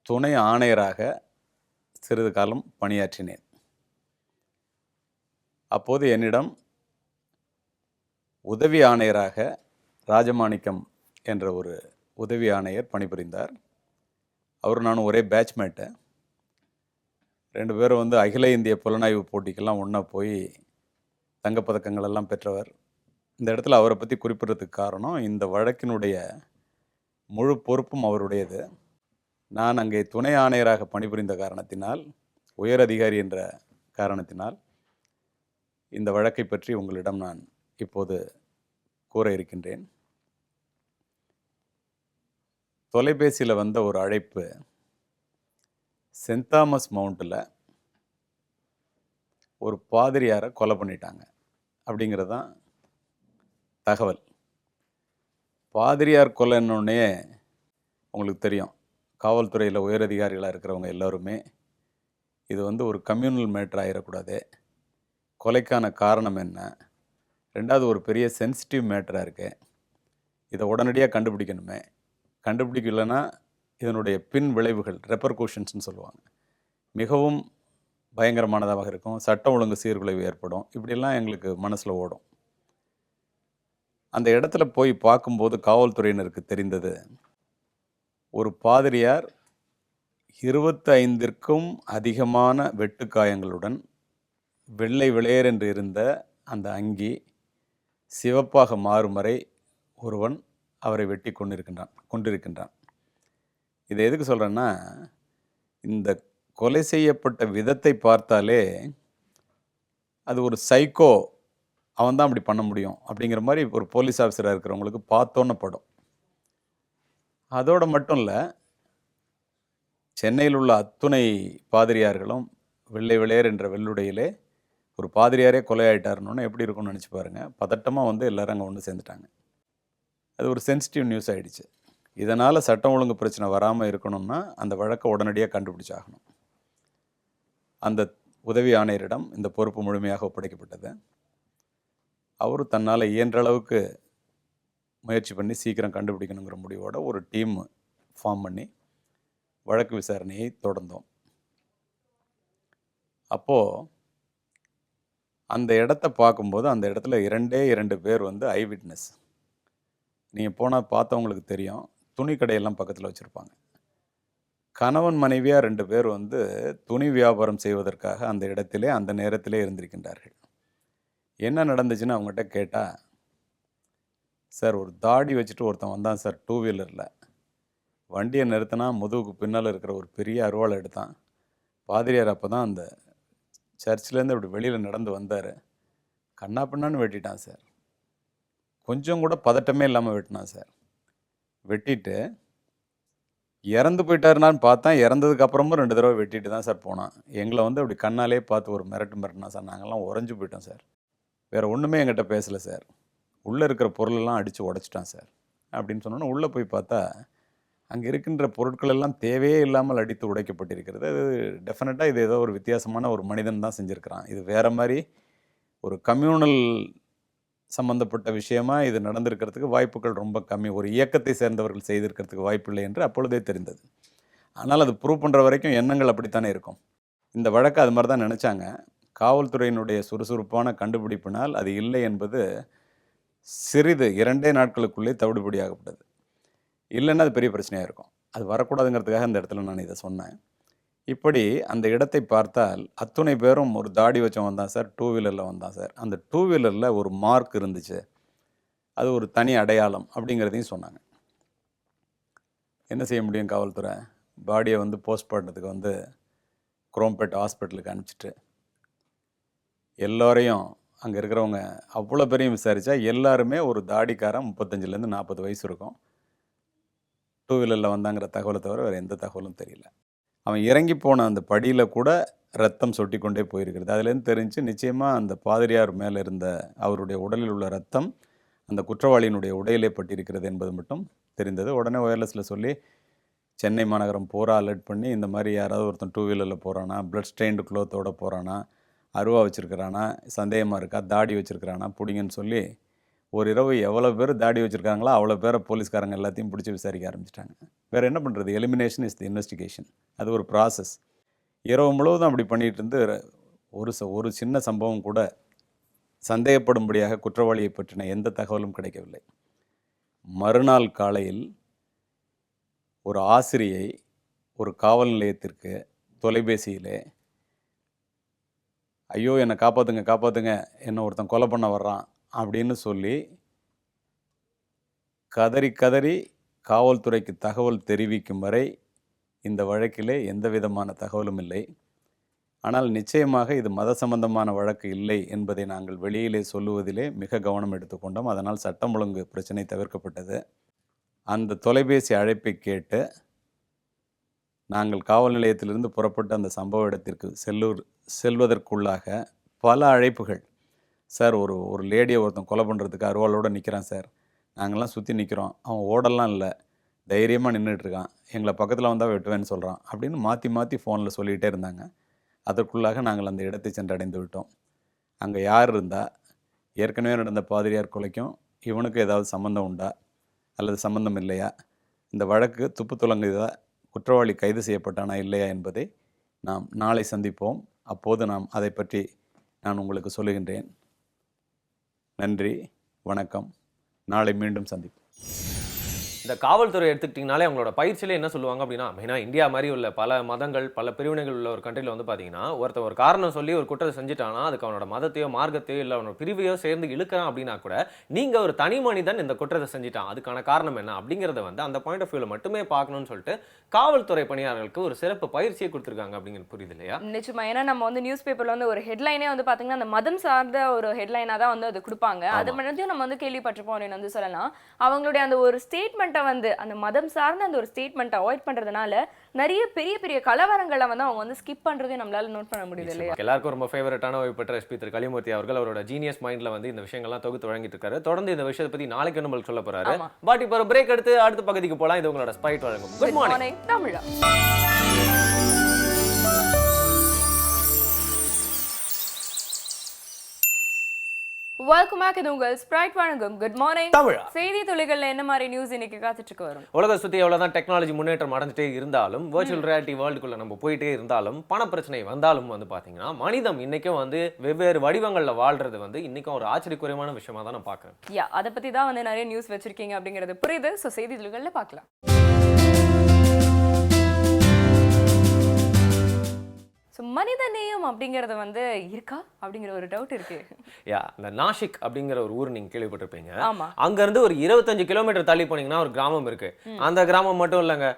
துணை ஆணையராக சிறிது காலம் பணியாற்றினேன். அப்போது என்னிடம் உதவி ஆணையராக ராஜமாணிக்கம் என்ற ஒரு உதவி ஆணையர் பணிபுரிந்தார். அவர் நானும் ஒரே பேட்ச்மேட்டு. 2 பேரும் வந்து அகில இந்திய புலனாய்வு போட்டிக்கெல்லாம் ஒன்றா போய் தங்கப்பதக்கங்கள் எல்லாம் பெற்றவர். இந்த இடத்துல அவரை பற்றி குறிப்பிட்றதுக்கு காரணம், இந்த வழக்கினுடைய முழு பொறுப்பும் அவருடையது. நான் அங்கே துணை ஆணையராக பணிபுரிந்த காரணத்தினால், உயர் அதிகாரி என்ற காரணத்தினால் இந்த வழக்கை பற்றி உங்களிடம் நான் இப்போது கூற இருக்கின்றேன். தொலைபேசியில் வந்த ஒரு அழைப்பு, சென்ட் தாமஸ் மவுண்டில் ஒரு பாதிரியாரை கொலை பண்ணிட்டாங்க அப்படிங்கிறது தான் தகவல். பாதிரியார் கொலைன்னொடனே உங்களுக்கு தெரியும், காவல்துறையில் உயரதிகாரிகளாக இருக்கிறவங்க எல்லோருமே இது வந்து ஒரு கம்யூனல் மேட்டர் ஆகிடக்கூடாது, கொலைக்கான காரணம் என்ன, ரெண்டாவது ஒரு பெரிய சென்சிட்டிவ் மேட்டராக இருக்குது, இதை உடனடியாக கண்டுபிடிக்கணுமே, கண்டுபிடிக்கலைன்னா இதனுடைய பின் விளைவுகள் ரெப்பர்கூஷன்ஸ்னு சொல்லுவாங்க, மிகவும் பயங்கரமானதாக இருக்கும், சட்டம் ஒழுங்கு சீர்குலைவு ஏற்படும், இப்படிலாம் எங்களுக்கு மனசில் ஓடும். அந்த இடத்துல போய் பார்க்கும்போது காவல்துறையினருக்கு தெரிந்தது, ஒரு பாதிரியார் 25ற்கும் அதிகமான வெட்டுக்காயங்களுடன் வெள்ளை வெளியேர் என்று இருந்த அந்த அங்கி சிவப்பாக மாறும் வரை ஒருவன் அவரை வெட்டி கொண்டிருக்கின்றான். இதை எதுக்கு சொல்கிறேன்னா, இந்த கொலை செய்யப்பட்ட விதத்தை பார்த்தாலே அது ஒரு சைக்கோ, அவன் தான் அப்படி பண்ண முடியும் அப்படிங்கிற மாதிரி ஒரு போலீஸ் ஆஃபீஸராக இருக்கிறவங்களுக்கு பார்த்தோன்னு படும். அதோடு மட்டும் இல்லை, சென்னையில் உள்ள அத்துணை பாதிரியார்களும் வெள்ளை வெளியேர் என்ற வெள்ளுடையிலே ஒரு பாதிரியாரே கொலையாயிட்டாருன்னு எப்படி இருக்கும்னு நினச்சி பாருங்கள். பதட்டமாக வந்து எல்லோரும் அங்கே ஒன்று சேர்ந்துட்டாங்க. அது ஒரு சென்சிட்டிவ் நியூஸ் ஆகிடுச்சு. இதனால் சட்டம் ஒழுங்கு பிரச்சனை வராமல் இருக்கணும்னா அந்த வழக்கை உடனடியாக கண்டுபிடிச்சாகணும். அந்த உதவி ஆணையரிடம் இந்த பொறுப்பு முழுமையாக ஒப்படைக்கப்பட்டது. அவர் தன்னால் இயன்ற அளவுக்கு முயற்சி பண்ணி சீக்கிரம் கண்டுபிடிக்கணுங்கிற முடிவோட ஒரு டீம் ஃபார்ம் பண்ணி வழக்கு விசாரணையை தொடர்ந்தோம். அப்போது அந்த இடத்த பார்க்கும்போது அந்த இடத்துல 2 பேர் வந்து ஐ விட்னஸ். நீங்கள் போனால் பார்த்தவங்களுக்கு தெரியும், துணி கடையெல்லாம் பக்கத்தில் வச்சுருப்பாங்க. கணவன் மனைவியாக 2 பேர் வந்து துணி வியாபாரம் செய்வதற்காக அந்த இடத்திலே அந்த நேரத்திலே இருந்திருக்கின்றார்கள். என்ன நடந்துச்சுன்னு அவங்ககிட்ட கேட்டால், சார் ஒரு தாடி வச்சுட்டு ஒருத்தன் வந்தான் சார் 2 வீலரில், வண்டியை நிறுத்தினா முதுகுக்கு பின்னால் இருக்கிற ஒரு பெரிய அருவாளை எடுத்தான். பாதிரியார் அப்போ தான் அந்த சர்ச்சிலேருந்து அப்படி வெளியில் நடந்து வந்தார், கண்ணா பின்னான்னு வெட்டிட்டான் சார், கொஞ்சம் கூட பதட்டமே இல்லாமல் வெட்டினான் சார். வெட்டிட்டு இறந்து போயிட்டாருனான்னு பார்த்தா, இறந்ததுக்கு அப்புறமும் 2 தடவை வெட்டிட்டு தான் சார் போனான். எங்களை வந்து அப்படி கண்ணாலே பார்த்து ஒரு மிரட்டினா சார், நாங்கள்லாம் உறைஞ்சி போயிட்டோம் சார், வேறு ஒன்றுமே எங்கிட்ட பேசலை சார், உள்ளே இருக்கிற பொருளெல்லாம் அடித்து உடச்சிட்டான் சார் அப்படின்னு சொன்னோன்னா, உள்ளே போய் பார்த்தா அங்கே இருக்கின்ற பொருட்கள் எல்லாம் தேவையே இல்லாமல் அடித்து உடைக்கப்பட்டிருக்கிறது. அது டெஃபினட்டாக இது ஏதோ ஒரு வித்தியாசமான ஒரு மனிதன் தான் செஞ்சுருக்கிறான், இது வேறு மாதிரி ஒரு கம்யூனல் சம்பந்தப்பட்ட விஷயமா இது நடந்திருக்கிறதுக்கு வாய்ப்புகள் ரொம்ப கம்மி, ஒரு இயக்கத்தை சேர்ந்தவர்கள் செய்திருக்கிறதுக்கு வாய்ப்பில்லை என்று அப்பொழுதே தெரிந்தது. ஆனால் அது ப்ரூவ் பண்ணுற வரைக்கும் எண்ணங்கள் அப்படித்தானே இருக்கும். இந்த வழக்கு அது மாதிரி தான் நினச்சாங்க. காவல்துறையினுடைய சுறுசுறுப்பான கண்டுபிடிப்பினால் அது இல்லை என்பது சிறிது 2 நாட்களுக்குள்ளே தவிடுபடியாகப்பட்டது. இல்லைன்னா அது பெரிய பிரச்சனையாக இருக்கும். அது வரக்கூடாதுங்கிறதுக்காக அந்த இடத்துல நான் இதை சொன்னேன். இப்படி அந்த இடத்தை பார்த்தால் அத்துணை பேரும் ஒரு தாடி வச்சவன் தான் சார், 2 வீலரில் வந்தான் சார், அந்த 2 வீலரில் ஒரு மார்க் இருந்துச்சு, அது ஒரு தனி அடையாளம் அப்படிங்கிறதையும் சொன்னாங்க. என்ன செய்ய முடியும் காவல்துறை? பாடியை வந்து போஸ்ட்மார்ட்டத்துக்கு வந்து குரோம்பேட் ஹாஸ்பிட்டலுக்கு அனுப்பிச்சிட்டு எல்லோரையும் அங்கே இருக்கிறவங்க அவ்வளோ பேரையும் விசாரித்தா எல்லாருமே ஒரு தாடிக்காரன் 35லேருந்து 40 வயசு இருக்கும், 2 வீலரில் வந்தாங்கிற தகவலை தவிர வேறு எந்த தகவலும் தெரியல. அவன் இறங்கி போன அந்த படியில் கூட ரத்தம் சொட்டி கொண்டே போயிருக்கிறது. அதுலேருந்து தெரிஞ்சு நிச்சயமாக அந்த பாதிரியார் மேலே இருந்த அவருடைய உடலில் உள்ள ரத்தம் அந்த குற்றவாளியினுடைய உடையிலே பட்டிருக்கிறது என்பது மட்டும் தெரிந்தது. உடனே ஒயர்லெஸில் சொல்லி சென்னை மாநகரம் பூரா அலர்ட் பண்ணி, இந்த மாதிரி யாராவது ஒருத்தன் 2 வீலரில் போகிறானா, பிளட் ஸ்டெயின்டு க்ளோத்தோடு போகிறானா, அருவா வச்சுருக்கிறானா, சந்தேகமாக இருக்கா, தாடி வச்சுருக்கிறானா பிடிங்கன்னு சொல்லி ஒரு இரவு எவ்வளோ பேர் தாடி வச்சுருக்காங்களோ அவ்வளோ பேரை போலீஸ்காரங்க எல்லாத்தையும் பிடிச்சி விசாரிக்க ஆரம்பிச்சிட்டாங்க. வேறு என்ன பண்ணுறது? Elimination is the investigation. அது ஒரு ப்ராசஸ். இரவு முழுவதும் அப்படி பண்ணிகிட்டு இருந்து ஒரு சின்ன சம்பவம் கூட சந்தேகப்படும்படியாக குற்றவாளியை பற்றின எந்த தகவலும் கிடைக்கவில்லை. மறுநாள் காலையில் ஒரு ஆசிரியை ஒரு காவல் நிலையத்திற்கு தொலைபேசியிலே, ஐயோ என்னை காப்பாற்றுங்க காப்பாற்றுங்க, என்னை ஒருத்தன் கொலை பண்ண வர்றான் அப்படின்னு சொல்லி கதறி கதறி காவல்துறைக்கு தகவல் தெரிவிக்கும் வரை இந்த வழக்கிலே எந்த விதமான தகவலும் இல்லை. ஆனால் நிச்சயமாக இது மத சம்பந்தமான வழக்கு இல்லை என்பதை நாங்கள் வெளியிலே சொல்லுவதிலே மிக கவனம் எடுத்துக்கொண்டோம். அதனால் சட்டம் ஒழுங்கு பிரச்சனை தவிர்க்கப்பட்டது. அந்த தொலைபேசி அழைப்பை கேட்டு நாங்கள் காவல் நிலையத்திலிருந்து புறப்பட்டு அந்த சம்பவ இடத்திற்கு செல்வதற்குள்ளாக பல அழைப்புகள். சார், ஒரு லேடியை ஒருத்தன் கொலை பண்ணுறதுக்கு அருவாளோடு நிற்கிறான் சார், நாங்கள்லாம் சுற்றி நிற்கிறோம், அவன் ஓடலாம் இல்லை, தைரியமாக நின்றுட்டுருக்கான், எங்களை பக்கத்தில் வந்தால் வெட்டுவேன்னு சொல்கிறான் அப்படின்னு மாற்றி மாற்றி ஃபோனில் சொல்லிகிட்டே இருந்தாங்க. அதற்குள்ளாக நாங்கள் அந்த இடத்தை சென்றடைந்து விட்டோம். அங்கே யார் இருந்தால் ஏற்கனவே நடந்த பாதிரியார் கொலைக்கும் இவனுக்கு ஏதாவது சம்மந்தம் உண்டா அல்லது சம்மந்தம் இல்லையா, இந்த வழக்கு துப்பு துலங்குதா, குற்றவாளி கைது செய்யப்பட்டானா இல்லையா என்பதை நாம் நாளை சந்திப்போம். அப்போது அதை பற்றி நான் உங்களுக்கு சொல்லுகின்றேன். நன்றி, வணக்கம். நாளை மீண்டும் சந்திப்போம். இந்த காவல்துறை எடுத்துக்கிட்டிங்கனாலே அவங்களோட பயிற்சியிலே என்ன சொல்லுவாங்க அப்படின்னா, மெயினாக இந்தியா மாதிரி உள்ள பல மதங்கள் பல பிரிவினைகள் உள்ள ஒரு கண்ட்ரியில் வந்து பார்த்தீங்கன்னா, ஒருத்தர் ஒரு காரணம் சொல்லி ஒரு குற்றத்தை செஞ்சுட்டானா அதுக்கு அவனோட மதத்தையோ மார்க்கத்தையோ இல்லை அவனோட பிரிவையோ சேர்ந்து இழுக்கிறான் அப்படின்னா கூட, நீங்கள் ஒரு தனி மனிதன் இந்த குற்றத்தை செஞ்சுட்டான் அதுக்கான காரணம் என்ன அப்படிங்கிறத வந்து அந்த பாயிண்ட் ஆஃப் வியூவில் மட்டுமே பார்க்கணும்னு சொல்லிட்டு காவல்துறை பணியாளர்களுக்கு ஒரு சிறப்பு பயிற்சியை கொடுத்துருக்காங்க அப்படிங்கிறது புரியுது இல்லையா? நிச்சயமா. ஏன்னா நம்ம வந்து நியூஸ் பேப்பர்ல வந்து ஒரு ஹெட்லைனே வந்து பாத்தீங்கன்னா அந்த மதம் சார்ந்த ஒரு ஹெட்லைனா தான் வந்து அது கொடுப்பாங்க. அது மட்டும் நம்ம வந்து கேள்விப்பட்டிருப்போம் அப்படின்னு வந்து சொல்லலாம். அவங்களுடைய அந்த ஒரு ஸ்டேட்மெண்ட்டை வந்து அந்த மதம் சார்ந்த அந்த ஒரு ஸ்டேட்மெண்ட் அவாய்ட் பண்றதுனால நிறைய பெரிய பெரிய கலவரங்களை வந்து அவங்க வந்து ஸ்கிப் பண்றதே நம்மளால நோட் பண்ண முடியுது இல்லையா? எல்லாருக்கும் ரொம்ப ஃபேவரட்டான ஓய்வு பெற்ற எஸ்பி திரு கலிமூர்த்தி அவர்கள் அவரோட ஜீனியஸ் மைண்ட்ல வந்து இந்த விஷயங்கள்லாம் தொகுத்து வழங்கிட்டு இருக்காரு. தொடர்ந்து இந்த விஷயத்தை பத்தி நாளைக்கு நம்மளுக்கு சொல்ல போறாரு. பட் இப்போ ஒரு பிரேக் எடுத்து அடுத்த பகுதிக்கு போலாம். இது உங்களோட ஸ்பைட் வழங்கும் குட் மார்னிங் தமிழா. Welcome back. இது உங்கள் ஸ்பிரைட் வழங்கும் குட் மார்னிங் தமிழா. செய்தி துளிகள்ல என்ன மாதிரி நியூஸ் இன்னைக்கு காத்துட்டு வரும்? உலக சுத்தி எவ்வளவுதான் டெக்னாலஜி முன்னேற்றம் அடைஞ்சிட்டே இருந்தாலும், வர்ச்சுவல் ரியாலிட்டி வேர்ல்டுக்குள்ள நம்ம போயிட்டே இருந்தாலும், பண பிரச்சனை வந்தாலும் வந்து பாத்தீங்கன்னா மனிதம் இன்னைக்கும் வந்து வெவ்வேறு வடிவங்கள்ல வாழ்றது வந்து இன்னைக்கும் ஒரு ஆச்சரியக்குரியமான விஷயமா தான் நான் பாக்குறேன். அதை பத்தி தான் வந்து நிறைய நியூஸ் வச்சிருக்கீங்க அப்படிங்கிறது புரியுது. ஸோ செய்தி துளிகள்ல பார்க்கலாம். மனித நேயம் அப்படிங்கறது வந்து இருக்கா அப்படிங்கிற ஒரு டவுட் இருக்கு. இந்த நாசிக் அப்படிங்கிற ஒரு ஊர் நீங்க கேள்விப்பட்டிருப்பீங்க. அங்க இருந்து ஒரு 25 கிலோமீட்டர் தள்ளி போனீங்கன்னா ஒரு கிராமம் இருக்கு. அந்த கிராமம் மட்டும் இல்லைங்க,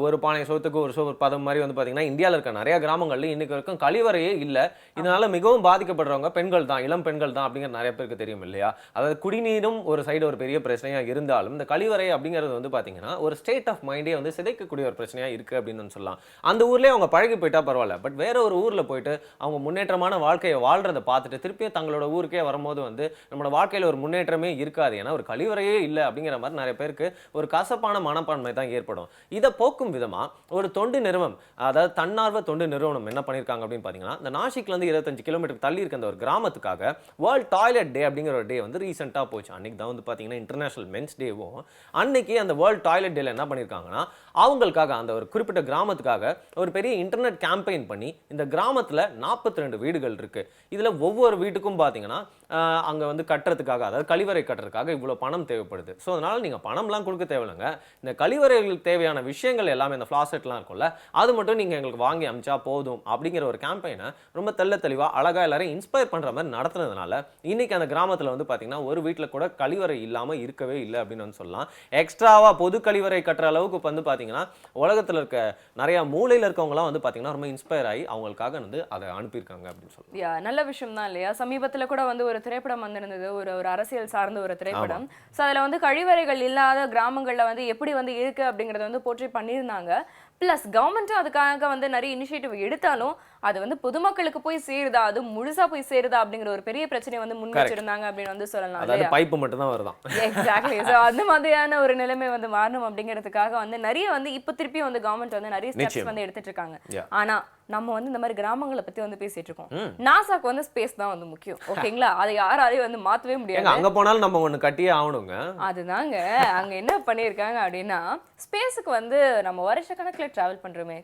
ஒரு பானை சோத்துக்கு ஒரு சோறு பதம் மாதிரி வந்து பாத்தீங்கன்னா இந்தியாவில் இருக்க நிறைய கிராமங்கள்ல இன்னைக்கு வரைக்கும் கழிவறையே இல்லை. இதனால மிகவும் பாதிக்கப்படுறவங்க பெண்கள் தான், இளம் பெண்கள் தான் அப்படிங்கிற நிறைய பேருக்கு தெரியும் இல்லையா? அதாவது குடிநீரும் ஒரு சைடு ஒரு பெரிய பிரச்சனையா இருந்தாலும் இந்த கழிவறை அப்படிங்கிறது வந்து பாத்தீங்கன்னா ஒரு ஸ்டேட் ஆஃப் மைண்டே வந்து சிதைக்கக்கூடிய ஒரு பிரச்சனையா இருக்கு அப்படின்னு சொல்லலாம். அந்த ஊர்லயே அவங்க பழகி போயிட்டா பரவாயில்ல, பட் வேற ஒரு ஊர்ல போயிட்டு அவங்க முன்னேற்றமான வாழ்க்கையை வாழ்றதை பார்த்துட்டு திருப்பியும் தங்களோட ஊருக்கே வரும்போது வந்து நம்மளோட வாழ்க்கையில ஒரு முன்னேற்றமே இருக்காது. ஏன்னா ஒரு கழிவறையே இல்லை அப்படிங்கிற மாதிரி நிறைய பேருக்கு ஒரு கசப்பான மனப்பான்மை தான் ஏற்படும். இதை போக்கும் விதமா ஒரு தொண்டு நிறுவனம், அதாவது தன்னார்வ தொண்டு நிறுவனம் என்ன பண்ணியிருக்காங்க அப்படின்னு பார்த்தீங்கன்னா, இந்த நாசிக்ல இருந்து 25 கிலோமீட்டர் தள்ளி இருக்க அந்த ஒரு கிராமத்துக்காக வேர்ல்ட் டாய்லெட் டே அப்படிங்கிற ஒரு டே வந்து ரீசெண்டாக போச்சு. அன்னைக்கு தான் வந்து பார்த்தீங்கன்னா இன்டர்நேஷனல் மென்ஸ் டேவும். அன்னைக்கு அந்த வேர்ல்ட் டாய்லெட் டேல என்ன பண்ணியிருக்காங்கன்னா, அவங்களுக்காக அந்த ஒரு குறிப்பிட்ட கிராமத்துக்காக ஒரு பெரிய இன்டர்நெட் கேம்பெயின் பண்ணி இந்த கிராமத்தில் 42 வீடுகள் இருக்கு. இதுல ஒவ்வொரு வீட்டுக்கும் பாத்தீங்கன்னா அங்க வந்து கட்டுறதுக்காக, அதாவது கழிவறை கட்டுறதுக்காக இவ்வளவு பணம் தேவைப்படுது. ஸோ அதனால நீங்க பணம்லாம் கொடுக்க தேவையில்லைங்க, இந்த கழிவறைகளுக்கு தேவையான விஷயங்கள் எல்லாமே இந்த ஃபிளாசெட்லாம் இருக்கும்ல, அது மட்டும் நீங்க எங்களுக்கு வாங்கி அமிச்சா போதும் அப்படிங்கிற ஒரு கேம்பெயினை ரொம்ப தெளிவா அழகா எல்லாரும் இன்ஸ்பயர் பண்ற மாதிரி நடத்துனதுனால இன்னைக்கு அந்த கிராமத்துல வந்து பாத்தீங்கன்னா ஒரு வீட்டுல கூட கழிவறை இல்லாம இருக்கவே இல்லை அப்படின்னு வந்து சொல்லலாம். எக்ஸ்ட்ராவா பொது கழிவறை கட்டுற அளவுக்கு வந்து பாத்தீங்கன்னா உலகத்துல இருக்க நிறைய மூலையில இருக்கவங்கலாம் வந்து பாத்தீங்கன்னா ரொம்ப இன்ஸ்பயர் ஆகி அவங்களுக்காக வந்து அதை அனுப்பியிருக்காங்க அப்படின்னு சொல்லலாம். நல்ல விஷயம் தான் இல்லையா? சமீபத்துல கூட வந்து ஒரு திரைப்படம் வந்திருந்தது, ஒரு அரசியல் சார்ந்த ஒரு திரைப்படம். ஸோ அதுல வந்து கழிவறைகள் இல்லாத கிராமங்கள்ல வந்து எப்படி வந்து இருக்கு அப்படிங்கறத வந்து போற்றி பண்ணியிருந்தாங்க. பிளஸ் கவர்மெண்ட்டும் அதுக்காக வந்து நிறைய இனிஷியேட்டிவ் எடுத்தாலும் அது வந்து பொதுமக்களுக்கு போய் சேருதா, அது முழுசா போய் சேருதா அப்படிங்கிற ஒரு பெரிய பிரச்சனை வந்து முன் வச்சிருந்தாங்க அப்படின்னு வந்து சொல்லலாம். அதாவது பைப்பு மட்டும் தான் வருதான். எக்ஸாக்ட்லி. ஸோ அந்த மாதிரியான ஒரு நிலைமை வந்து மாறணும் அப்படிங்கிறதுக்காக வந்து நிறைய வந்து இப்போ திருப்பி வந்து கவர்மெண்ட் வந்து நிறைய ஸ்டெப்ஸ் வந்து எடுத்துட்டு இருக்காங்க. ஆனா நம்ம வந்து இந்த மாதிரி கிராமங்களை பத்தி வந்து பேசிட்டு இருக்கோம். நாசாக்கு வந்து ஸ்பேஸ் தான் வந்து முக்கியம், ஓகேங்களா? அதை யாராலையும் வந்து மாத்தவே முடியாது. அங்க போனாலும் நம்ம ஒண்ணு கட்டியே ஆகணுங்க. அதுதாங்க அங்க என்ன பண்ணிருக்காங்க அப்படின்னா, ஸ்பேஸுக்கு வந்து நம்ம வருஷக்கணக்கில் டிராவல் பண்றோமே,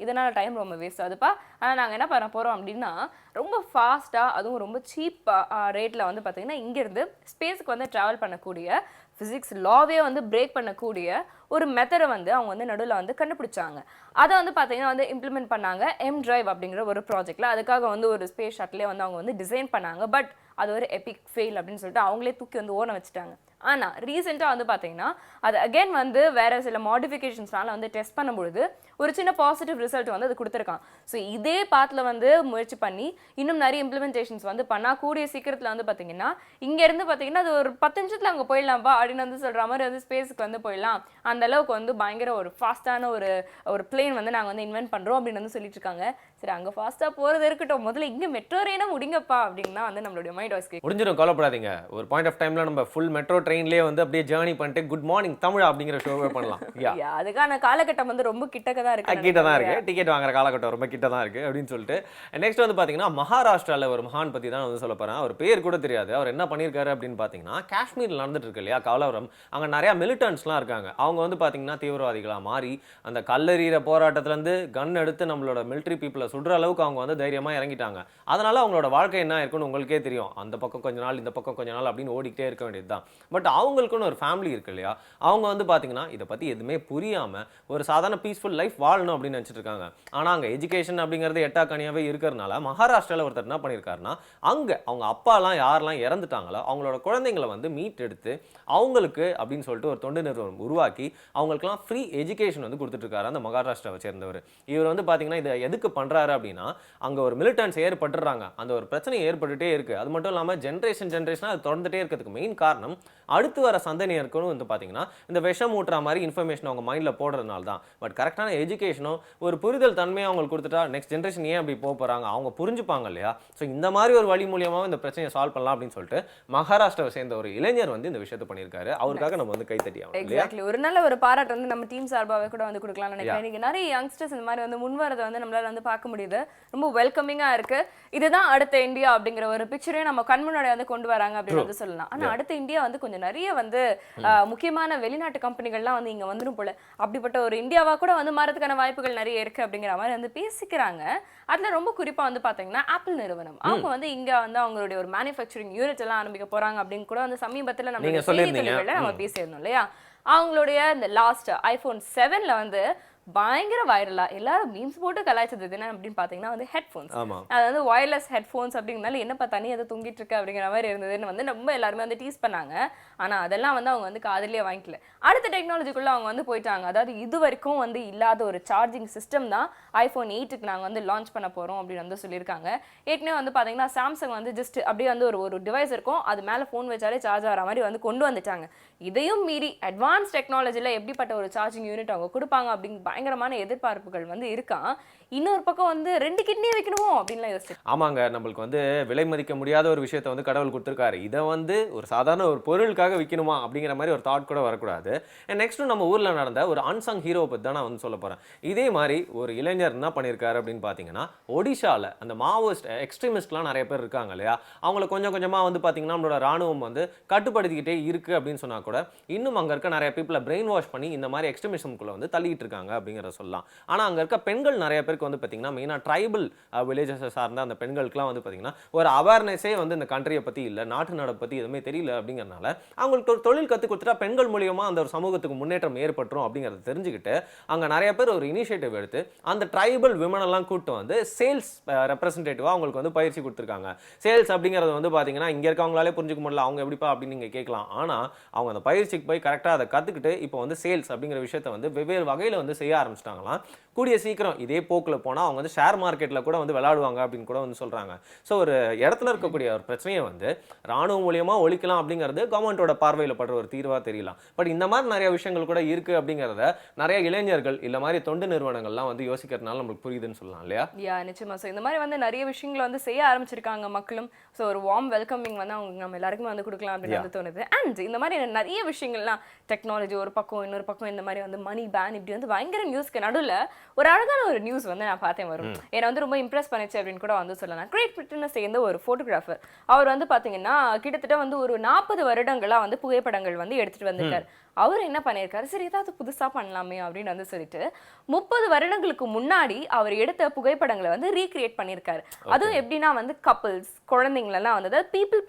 இதனால டைம் ரொம்ப வேஸ்ட் ஆகுதுப்பா. ஆனா நாங்க என்ன பண்ண போறோம் அப்படின்னா, ரொம்ப ஃபாஸ்டா அதுவும் ரொம்ப சீப்பா ரேட்ல வந்து பாத்தீங்கன்னா இங்க இருந்து ஸ்பேஸுக்கு வந்து டிராவல் பண்ணக்கூடிய ஃபிசிக்ஸ் லாவே வந்து பிரேக் பண்ணக்கூடிய ஒரு மெத்தடை வந்து அவங்க வந்து நடுவில் வந்து கண்டுபிடிச்சாங்க. அதை வந்து பார்த்தீங்கன்னா வந்து இம்ப்ளிமெண்ட் பண்ணாங்க எம் டிரைவ் அப்படிங்கிற ஒரு ப்ராஜெக்டில். அதுக்காக வந்து ஒரு ஸ்பேஸ் ஷட்டிலே வந்து அவங்க வந்து டிசைன் பண்ணாங்க. பட் அது ஒரு எபிக் ஃபெயில் அப்படின்னு சொல்லிட்டு அவங்களே தூக்கி வந்து ஓட வச்சுட்டாங்க. ஆனா ரீசெண்டா வந்து பாத்தீங்கன்னா அது அகைன் வந்து வேற சில மாடிஃபிகேஷன்ஸ்னால வந்து டெஸ்ட் பண்ணும்பொழுது ஒரு சின்ன பாசிட்டிவ் ரிசல்ட் வந்து அது கொடுத்துருக்கான். ஸோ இதே பாத்துல வந்து முயற்சி பண்ணி இன்னும் நிறைய இம்ப்ளிமெண்டேஷன்ஸ் வந்து பண்ணா கூடிய சீக்கிரத்துல வந்து பாத்தீங்கன்னா இங்க இருந்து பாத்தீங்கன்னா அது ஒரு 10 நிமிஷத்துல அங்க போயிடலாம்ப்பா அப்படின்னு வந்து சொல்ற மாதிரி வந்து ஸ்பேஸுக்கு வந்து போயிடலாம். அந்த அளவுக்கு வந்து பயங்கர ஒரு ஃபாஸ்டான ஒரு பிளேன் வந்து நாங்க வந்து இன்வென்ட் பண்றோம் அப்படின்னு வந்து சொல்லிட்டு இருக்காங்க. சரி அங்க ஃபாஸ்டா போறது இருக்கட்டும், முதல்ல இங்க மெட்ரோ ரயினா முடிங்கப்பா அப்படின்னு வந்து நம்மளுடைய மைண்ட் வாய்ஸ் கேட்கும். முடிஞ்சிடும், கவலைப்படாதீங்க. ஒரு பாயிண்ட் ஆஃப் டைம்ல நம்ம ஃபுல் மெட்ரோ ட்ரெயின்லேயே வந்து அப்படியே ஜேர்னி பண்ணிட்டு குட் மார்னிங் தமிழ் அப்படிங்கிற ஷோவே பண்ணலாம். அதுக்கான காலகட்டம் வந்து ரொம்ப கிட்டக்க தான் இருக்கு. கிட்ட தான் இருக்கு, டிக்கெட் வாங்குற காலகட்டம் ரொம்ப கிட்ட தான் இருக்கு அப்படின்னு சொல்லிட்டு நெக்ஸ்ட் வந்து பாத்தீங்கன்னா மகாராஷ்டிரால ஒரு மகான் பத்தி தான் வந்து சொல்ல போறேன். அவர் பேர் கூட தெரியாது. அவர் என்ன பண்ணியிருக்காரு அப்படின்னு பாத்தீங்கன்னா காஷ்மீர்ல நடந்துட்டு இருக்கு இல்லையா கலவரம், அங்க நிறைய மிலிட்டன்ட்ஸ்லாம் இருக்காங்க. அவங்க வந்து பாத்தீங்கன்னா தீவிரவாதிகளா மாறி அந்த கல்லெறிகிற போராட்டத்துல இருந்து கன் எடுத்து நம்மளோட மிலிட்டரி பீப்புளை சுடுற அளவுக்கு அவங்க வந்து தைரியமா இறங்கிட்டாங்க. அதனால அவங்களோட வாழ்க்கை என்ன இருக்குன்னு உங்களுக்கே தெரியும். அந்த பக்கம் கொஞ்ச நாள் இந்த பக்கம் கொஞ்ச நாள் அப்படின்னு ஓடிக்கிட்டே இருக்க வேண்டியதுதான். பட் அவங்களுக்குன்னு ஒரு ஃபேமிலி இருக்கு இல்லையா, அவங்க வந்து பாத்தீங்கன்னா இதை பத்தி எதுவுமே புரியாம ஒரு சாதாரண பீஸ்ஃபுல் லைஃப் வாழணும் அப்படின்னு நினைச்சிட்டு இருக்காங்க. ஆனா அங்க எஜுகேஷன் அப்படிங்கிறது எட்டாக்கனியாவே இருக்கிறதுனால மகாராஷ்டிரால ஒருத்தர் என்ன பண்ணியிருக்காருன்னா அங்க அவங்க அப்பாலாம் யாரெல்லாம் இறந்துட்டாங்களோ அவங்களோட குழந்தைங்களை வந்து மீட் எடுத்து அவங்களுக்கு அப்படின்னு சொல்லிட்டு ஒரு தொண்டு நிறுவனம் உருவாக்கி அவங்களுக்குலாம் ஃப்ரீ எஜுகேஷன் வந்து கொடுத்துட்டு இருக்காரு அந்த மகாராஷ்டிராவை சேர்ந்தவர். இவர் வந்து பாத்தீங்கன்னா இதை எதுக்கு பண்றாரு அப்படின்னா அங்க ஒரு மிலிட்டன்ஸ் ஏற்பட்டுறாங்க, அந்த ஒரு பிரச்சனை ஏற்பட்டுட்டே இருக்கு. அது மட்டும் இல்லாம ஜென்ரேஷனா அது தொடர்ந்துட்டே இருக்கிறதுக்கு மெயின் காரணம் அடுத்து வர சந்ததியினருக்கும் வந்து பாத்தீங்கன்னா இந்த விஷம் ஊட்டுற மாதிரி இன்ஃபர்மேஷன் அவங்க மைண்ட்ல போடுறதுனால தான். பட் கரெக்டான எஜுகேஷனும் ஒரு புரிதல் தன்மையை அவங்களுக்கு கொடுத்துட்டா நெக்ஸ்ட் ஜென்ரேஷன் ஏன் அப்படி போறாங்க அவங்க புரிஞ்சுப்பாங்க இல்லையா. ஸோ இந்த மாதிரி ஒரு வழி மூலியமா இந்த பிரச்சனையை சால்வ் பண்ணலாம் அப்படின்னு சொல்லிட்டு மகாராஷ்டிராவை சேர்ந்த ஒரு இளைஞர் வந்து இந்த விஷயத்தை பண்ணியிருக்காரு. அவருக்காக நம்ம வந்து கைத்தட்டி ஆகணும். எக்ஸாக்ட்லி, ஒரு நல்ல ஒரு பாராட்டு வந்து நம்ம டீம் சார்பாகவே கூட வந்து கொடுக்கலாம்னு நினைக்கிறேன். இன்னைக்கு நிறைய யங்ஸ்டர்ஸ் இந்த மாதிரி வந்து முன்வரதை வந்து நம்மளால வந்து பார்க்க முடியுது. ரொம்ப வெல்கமிங்கா இருக்கு. இதுதான் அடுத்த இந்தியா அப்படிங்கிற ஒரு பிக்சரையும் நம்ம கண் முன்னாடி வந்து கொண்டு வராங்க அப்படின்னு வந்து சொல்லலாம். ஆனா அடுத்த இந்தியா வந்து கொஞ்சம் நிறைய வந்து முக்கியமான வெளிநாட்டு கம்பெனிகள்லாம் வந்து இங்க வந்துடும் போல. அப்படிப்பட்ட ஒரு இந்தியாவா கூட வந்து மாறதுக்கான வாய்ப்புகள் நிறைய இருக்கு அப்படிங்கிற மாதிரி வந்து பேசிக்கிறாங்க. அதுல ரொம்ப குறிப்பா வந்து பாத்தீங்கன்னா ஆப்பிள் நிறுவனம் அவங்க வந்து இங்க வந்து அவங்களுடைய ஒரு மேனுஃபேக்சரிங் யூனிட் எல்லாம் ஆரம்பிக்க போறாங்க அப்படின்னு கூட வந்து சமீபத்துல நம்ம பேசியிருந்தோம் இல்லையா. அவங்களுடைய இந்த லாஸ்ட் iPhone 7ல வந்து பயங்கர வைரலா எல்லாரும் மீம்ஸ் போட்டு கலாய்ச்சது என்ன அப்படின்னு பாத்தீங்கன்னா வந்து ஹெட்ஃபோன்ஸ். அது வந்து வயர்லெஸ் ஹெட்ஃபோன்ஸ் அப்படிங்கனால என்னப்பா தனி அதை தூங்கிட்டு இருக்கு அப்படிங்கிற மாதிரி இருந்ததுன்னு வந்து ரொம்ப எல்லாருமே வந்து டீஸ் பண்ணாங்க. ஆனா அதெல்லாம் வந்து அவங்க வந்து காதலியே வாங்கிக்கல. அடுத்த டெக்னாலஜிக்குள்ள அவங்க வந்து போயிட்டாங்க. அதாவது இது வரைக்கும் வந்து இல்லாத ஒரு சார்ஜிங் சிஸ்டம் தான் iPhone 8க்கு நாங்க வந்து லான்ச் பண்ண போறோம் அப்படின்னு வந்து சொல்லியிருக்காங்க. ஏற்கனவே வந்து பாத்தீங்கன்னா சாம்சங் வந்து ஜஸ்ட் அப்படியே வந்து ஒரு டிவைஸ் இருக்கும், அது மேல போன் வச்சாலே சார்ஜ் ஆகிற மாதிரி வந்து கொண்டு வந்துட்டாங்க. இதையும் மீறி அட்வான்ஸ் டெக்னாலஜில எப்படிப்பட்ட ஒரு சார்ஜிங் யூனிட் அவங்க கொடுப்பாங்க அப்படிங்க பயங்கரமான எதிர்பார்ப்புகள் வந்து இருக்கான். இன்னொரு பக்கம் வந்து 2 கிட்னி வைக்கணுமோ அப்படின்லாம் யோசிச்சு. ஆமாங்க, நம்மளுக்கு வந்து விலை மதிக்க முடியாத ஒரு விஷயத்தை வந்து கடவுள் கொடுத்துருக்காரு. இதை வந்து ஒரு சாதாரண ஒரு பொருளுக்காக விற்கணுமா அப்படிங்கிற மாதிரி ஒரு தாட் கூட வரக்கூடாது. நெக்ஸ்ட் நம்ம ஊர்ல நடந்த ஒரு அன்சங் ஹீரோ பத்தி தான் நான் வந்து சொல்ல போறேன். இதே மாதிரி ஒரு இளைஞர் என்ன பண்ணியிருக்காரு அப்படின்னு பாத்தீங்கன்னா ஒடிஷால அந்த மாவோயிஸ்ட் எக்ஸ்ட்ரீமிஸ்ட்லாம் நிறைய பேர் இருக்காங்க இல்லையா, அவங்கள கொஞ்சம் கொஞ்சமா வந்து பாத்தீங்கன்னா நம்மளோட ராணுவம் வந்து கட்டுப்படுத்திக்கிட்டே இருக்கு அப்படின்னு சொன்னா கூட இன்னும் அங்க இருக்க நிறைய பீப்புளை பிரெயின் வாஷ் பண்ணி இந்த மாதிரி எக்ஸ்ட்ரீமிசம்குள்ள வந்து தள்ளிட்டு இருக்காங்க அப்படிங்கிறத சொல்லலாம். ஆனா அங்க இருக்க பெண்கள் நிறைய பேருக்கு வந்து பாத்தீங்கன்னா மெயினா ட்ரைபல் வில்லேஜஸ் சார்ந்த அந்த பெண்களுக்குலாம் வந்து பாத்தீங்கன்னா ஒரு அவேர்னஸே வந்து இந்த கண்ட்ரியை பத்தி இல்ல, நாட்டு நடப்பு பத்தி எதுவுமே தெரியல அப்படிங்கறதுனால அவங்களுக்கு ஒரு தொழில் கத்து கொடுத்துட்டா பெண்கள் மூலியமா அந்த ஒரு சமூகத்துக்கு முன்னேற்றம் ஏற்பட்டுரும் அப்படிங்கறத தெரிஞ்சுக்கிட்டு அங்க நிறைய பேர் ஒரு இனிஷியேட்டிவ் எடுத்து அந்த ட்ரைபல் விமன் எல்லாம் கூட்டு வந்து சேல்ஸ் ரெப்ரசன்டேட்டிவா அவங்களுக்கு வந்து பயிற்சி கொடுத்துருக்காங்க. சேல்ஸ் அப்படிங்கறது வந்து பாத்தீங்கன்னா இங்க இருக்கவங்களாலே புரிஞ்சுக்க முடியல, அவங்க எப்படிப்பா அப்படின்னு நீங்க கேட்கலாம். ஆனா அவங்க அந்த பயிற்சிக்கு போய் கரெக்டா அதை கத்துக்கிட்டு இப்போ வந்து சேல்ஸ் அப்படிங்கிற விஷயத்தை வந்து வெவ்வேறு வகையில வந்து செய்ய ஆரம்பிச்சிட்டாங்களாம். கூடிய சீக்கிரம் இதே போக்குல போனா அவங்க வந்து ஷேர் மார்க்கெட்ல கூட வந்து விளையாடுவாங்க அப்படின்னு கூட வந்து சொல்றாங்க. ஸோ ஒரு இடத்துல இருக்கக்கூடிய ஒரு பிரச்சனையை வந்து ராணுவம் மூலியமா ஒழிக்கலாம் அப்படிங்கிறது கவர்மெண்டோட பார்வையில் படுற ஒரு தீர்வா தெரியலாம். பட் இந்த மாதிரி நிறைய விஷயங்கள் கூட இருக்கு அப்படிங்கிறத நிறைய இளைஞர்கள் இல்ல மாதிரி தொண்டு நிறுவனங்கள்லாம் வந்து யோசிக்கிறதுனால நம்மளுக்கு புரியுதுன்னு சொல்லலாம் இல்லையா. நிச்சயமா. ஸோ இந்த மாதிரி வந்து நிறைய விஷயங்களை வந்து செய்ய ஆரம்பிச்சிருக்காங்க மக்களும். ஸோ ஒரு வார்ம் வெல்கமிங் வந்து அவங்க நம்ம எல்லாருக்குமே வந்து கொடுக்கலாம் அப்படின்னு வந்து தோணுது. அண்ட் இந்த மாதிரி நிறைய விஷயங்கள்லாம் டெக்னாலஜி ஒரு பக்கம் இன்னொரு பக்கம் இந்த மாதிரி வந்து மணி பேன் இப்படி வந்து பயங்கர நியூஸ்க்கு நடுவில் ஒரு அழகான ஒரு நியூஸ் வந்து நான் பார்த்தேன் வரும். என்னை வந்து ரொம்ப இம்ப்ரெஸ் பண்ணிச்சு அப்படின்னு கூட வந்து சொல்லலாம். கிரேட் பிரிட்டனை சேர்ந்த ஒரு ஃபோட்டோகிராஃபர் அவர் வந்து பார்த்தீங்கன்னா கிட்டத்தட்ட வந்து ஒரு 40 வருடங்களாக வந்து புகைப்படங்கள் வந்து எடுத்துட்டு வந்திருக்காரு. அவர் என்ன பண்ணியிருக்காரு, சரி ஏதாவது புதுசா பண்ணலாமே அப்படின்னு வந்து சொல்லிட்டு 30 வருடங்களுக்கு முன்னாடி அவர் எடுத்த புகைப்படங்களை வந்து ரீக்ரியேட் பண்ணியிருக்காரு. அதுவும் எப்படின்னா வந்து கப்பிள்ஸ் குழந்தைங்களெல்லாம் வந்து பீப்புள்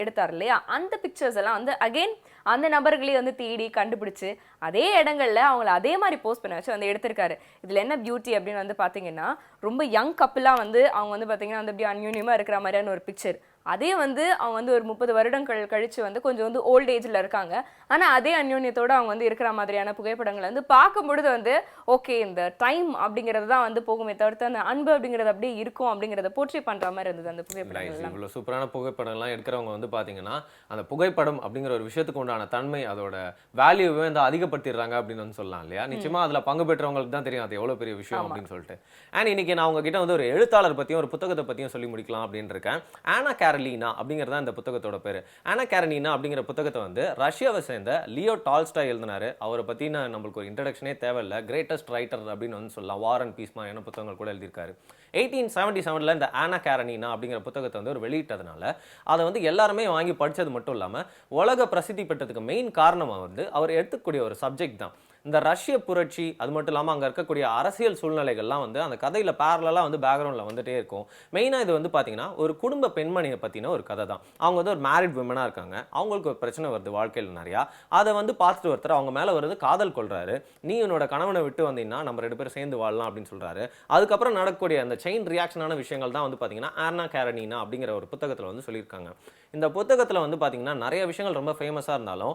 எடுத்தார் இல்லையா, அந்த பிக்சர்ஸ் எல்லாம் வந்து அகெயின் அந்த நபர்களே வந்து தேடி கண்டுபிடிச்சு அதே இடங்கள்ல அவங்கள அதே மாதிரி போஸ்ட் பண்ண வச்சு வந்து எடுத்திருக்காரு. இதுல என்ன பியூட்டி அப்படின்னு வந்து பாத்தீங்கன்னா ரொம்ப யங் கப்பிளா வந்து அவங்க வந்து பாத்தீங்கன்னா வந்து அப்படி அன்யூன்யமா இருக்கிற மாதிரியான ஒரு பிக்சர். அதே வந்து அவங்க வந்து ஒரு 30 வருடங்கள் கழிச்சு வந்து கொஞ்சம் வந்து ஓல்ட் ஏஜ்ல இருக்காங்க. ஆனா அதே அந்யோன்யத்தோட அவங்க வந்து இருக்கிற மாதிரியான புகைப்படங்களை வந்து பார்க்கும்பொழுது வந்து ஓகே இந்த டைம் அப்படிங்கிறது தான் வந்து போகுமே தவிர்த்து அந்த அன்பு அப்படிங்கிறது அப்படியே இருக்கும் அப்படிங்கிறத போற்றி பண்ற மாதிரி இருந்தது அந்த புகைப்படங்கள் எல்லாம். இவ்வளவு சூப்பரான புகைப்படம்லாம் எடுக்கிறவங்க வந்து பாத்தீங்கன்னா அந்த புகைப்படம் அப்படிங்கிற ஒரு விஷயத்துக்கு உண்டான தன்மை அதோட வேல்யூவே வந்து அதிகப்படுத்திடுறாங்க அப்படின்னு வந்து சொல்லலாம் இல்லையா? நிச்சயமா அதுல பங்கு பெற்றவங்களுக்கு தான் தெரியும் அது எவ்வளவு பெரிய விஷயம் அப்படின்னு சொல்லிட்டு. அண்ட் இன்னைக்கு நான் உங்ககிட்ட வந்து ஒரு எழுத்தாளர் பத்தியும் ஒரு புத்தகத்தை பத்தியும் சொல்லி முடிக்கலாம் அப்படின்னு இருக்கேன். ஆனா கேரலினா அப்படிங்கிறது தான் இந்த புத்தகத்தோட பேரு. ஆனா கேரலினா அப்படிங்கிற புத்தகத்தை வந்து ரஷ்யாவை சேர்ந்த லியோ டால்ஸ்டாய் எழுதினாரு. அவரை பத்தின நம்மளுக்கு ஒரு இன்ட்ரடக்ஷனே தேவையில்லை. கிரேட்டஸ்ட் ரைட்டர் அப்படின்னு வந்து சொல்லலாம். வார் அண்ட் பீஸ் மாதிரியான புத்தகங்கள் கூட எழுதியிருக்காரு. 1877 இந்த ஆனா கேரனினா அப்படிங்கிற புத்தகத்தை வந்து ஒரு வெளியிட்டதுனால அதை வந்து எல்லாருமே வாங்கி படிச்சது மட்டும் இல்லாம உலக பிரசித்தி பெற்றதுக்கு மெயின் காரணமா வந்து அவர் எடுத்துக்கூடிய ஒரு சப்ஜெக்ட் தான் இந்த ரஷ்ய புரட்சி. அது மட்டும் இல்லாமல் அங்கே இருக்கக்கூடிய அரசியல் சூழ்நிலைகள்லாம் வந்து அந்த கதையில் பேரலாக வந்து பேக்ரவுண்டில் வந்துட்டே இருக்கும். மெயினாக இது வந்து பார்த்தீங்கன்னா ஒரு குடும்ப பெண்மணியை பற்றின ஒரு கதை தான். அவங்க வந்து ஒரு மேரிட் விமனாக இருக்காங்க. அவங்களுக்கு ஒரு பிரச்சனை வருது வாழ்க்கையில் நிறையா. அதை வந்து பார்த்துட்டு ஒருத்தர் அவங்க மேலே வருது காதல் கொள்றாரு. நீ உன்னோட கணவனை விட்டு வந்தீங்கன்னா நம்ம 2 பேரும் சேர்ந்து வாழலாம் அப்படின்னு சொல்றாரு. அதுக்கப்புறம் நடக்கக்கூடிய அந்த செயின் ரியாக்ஷனான விஷயங்கள் தான் வந்து பார்த்தீங்கன்னா ஆனா கேரனினா அப்படிங்கிற ஒரு புத்தகத்தில் வந்து சொல்லியிருக்காங்க. இந்த புத்தகத்தில் வந்து பார்த்தீங்கன்னா நிறைய விஷயங்கள் ரொம்ப ஃபேமஸாக இருந்தாலும்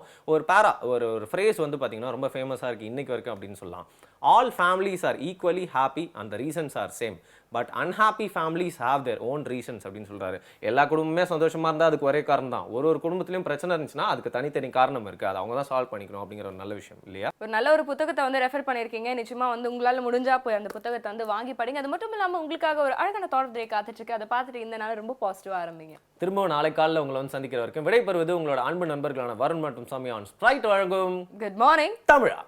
ஒரு ஃப்ரேஸ் வந்து பார்த்தீங்கன்னா ரொம்ப ஃபேமஸாக இன்னைக்கு வரைக்கும் அப்படின்னு சொல்லலாம். All families are equally happy and the reasons are same, but unhappy families have their own reasons அப்படின்னு சொல்றாரு. எல்லா குடும்பமே சந்தோஷமா இருந்தா அதுக்கு ஒரே காரணம் தான். ஒரு குடும்பத்திலயும் பிரச்சனை இருந்துச்சுன்னா அதுக்கு தனித்தனி காரணம் இருக்கு. அது அவங்க தான் சால்வ் பண்ணிக்கணும் அப்படிங்கிற ஒரு நல்ல விஷயம் இல்லையா? ஒரு நல்ல ஒரு புத்தகத்தை வந்து ரெஃபர் பண்ணியிருக்கீங்க. நிச்சயமா வந்து உங்களால முடிஞ்சா போய் அந்த புத்தகத்தை வந்து வாங்கி படிங்க. அது மட்டும் இல்லாம உங்களுக்காக ஒரு அழகான தாட் ஆஃப் டே காத்துட்டு இருக்கு. அதை பார்த்துட்டு இந்த நாள் ரொம்ப பாசிட்டிவா ஆரம்பிங்க. திரும்பவும் நாளை காலையில் உங்களை வந்து சந்திக்கிற வரைக்கும் விடைபெறுவது உங்களோட அன்பு நண்பர்களான வருண் மற்றும் சாமி ஆன் ஸ்பிரைட் வழங்கும் குட் மார்னிங் தமிழா.